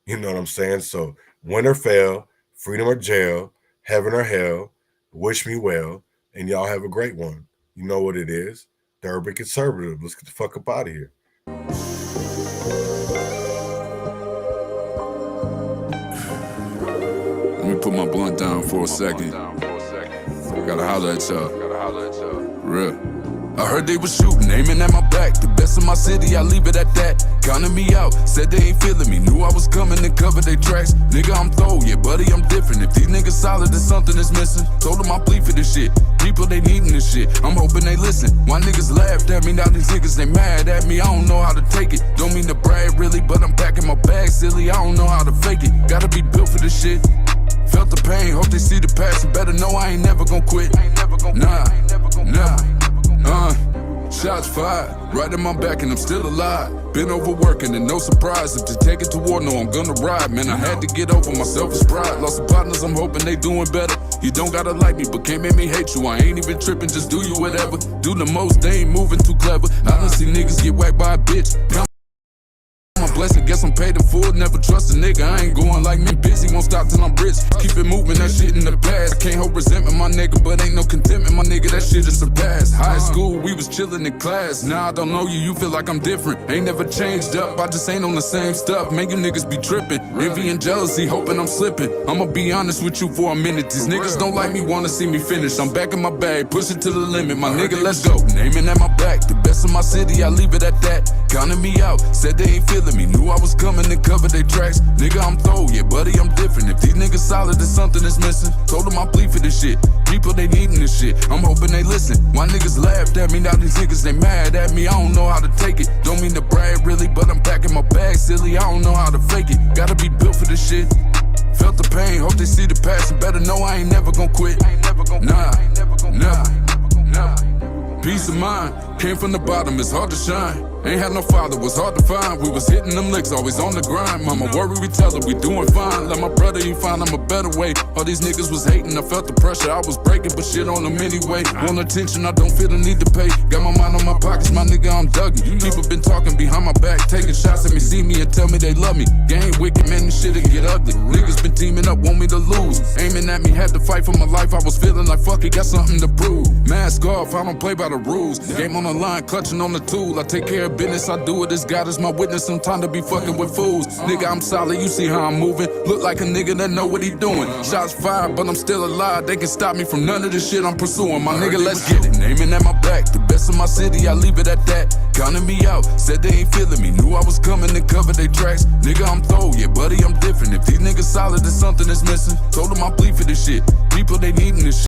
You know what I'm saying? So win or fail, freedom or jail, heaven or hell, wish me well, and y'all have a great one. You know what it is. The Urban Conservative. Let's get the fuck up out of here. Let me put my blunt down for a second. Gotta holler at y'all. Real. I heard they was shooting, aiming at my back. The best of my city, I leave it at that. Counting me out, said they ain't feeling me. Knew I was coming and covered their tracks. Nigga, I'm throw, yeah, buddy, I'm different. If these niggas solid, then something is missing. Told them I bleed for this shit. People, they needing this shit. I'm hoping they listen. Why niggas laughed at me, now these niggas, they mad at me. I don't know how to take it. Don't mean to brag, really, but I'm packing my bag, silly. I don't know how to fake it. Gotta be built for this shit. Felt the pain, hope they see the passion. Better know I ain't never gonna quit. Shots fired, right in my back and I'm still alive. Been overworking and no surprise. If they take it to war, no, I'm gonna ride. Man, I had to get over my selfish pride. Lost some partners, I'm hoping they doing better. You don't gotta like me, but can't make me hate you. I ain't even tripping, just do you whatever. Do the most, they ain't moving too clever. I done see niggas get whacked by a bitch. My blessing, guess I'm paid in full. Never trust a nigga, I ain't going like me. Busy, won't stop till I'm rich. Keep it moving, that shit in the past. I can't hold resentment, my nigga, but ain't no contentment, my nigga, that shit is surpassed. High school, we was chilling in class. Now I don't know you, you feel like I'm different. Ain't never changed up, I just ain't on the same stuff. Man, you niggas be tripping. Envy and jealousy, hoping I'm slipping. I'ma be honest with you for a minute. These niggas don't like me, wanna see me finish. I'm back in my bag, push it to the limit. My nigga, let's go. Aiming at my back, the best of my city, I leave it at that. Counting me out, said they ain't feeling me. Knew I was coming and covered their tracks. Nigga, I'm throw, yeah, buddy, I'm different. If these niggas solid, then something is missing. Told them I bleed for this shit. People, they needing this shit. I'm hoping they listen. Why niggas laughed at me, now these niggas, they mad at me. I don't know how to take it. Don't mean to brag, really, but I'm packing my bag, silly. I don't know how to fake it. Gotta be built for this shit. Felt the pain, hope they see the passion. Better know I ain't never gonna quit. Nah. Peace of mind, came from the bottom, it's hard to shine. Ain't had no father, was hard to find. We was hitting them licks, always on the grind. Mama worry, we tell her we doing fine. Let my brother, you find him a better way. All these niggas was hating, I felt the pressure. I was breaking, but shit on them anyway. Want attention, I don't feel the need to pay. Got my mind on my pockets, my nigga, I'm Dougie. People been talking behind my back, taking shots at me, see me and tell me they love me. Game wicked, man, this shit'll get ugly. Niggas been teaming up, want me to lose. Aiming at me, had to fight for my life. I was feeling like fuck it, got something to prove. Mask off, I don't play by the rules. Game on the line, clutching on the tool. I take care of business, I do it as God is my witness. Some time to be fucking with fools. Nigga, I'm solid, you see how I'm moving. Look like a nigga that know what he doing. Shots fired, but I'm still alive. They can stop me from none of this shit I'm pursuing. My nigga, let's get it. Aiming at my back, the best of my city, I leave it at that. Counting me out, said they ain't feeling me. Knew I was coming and covered their tracks. Nigga, I'm throw, yeah, buddy, I'm different. If these niggas solid, then something is missing. Told them I bleed for this shit. People, they needing this shit.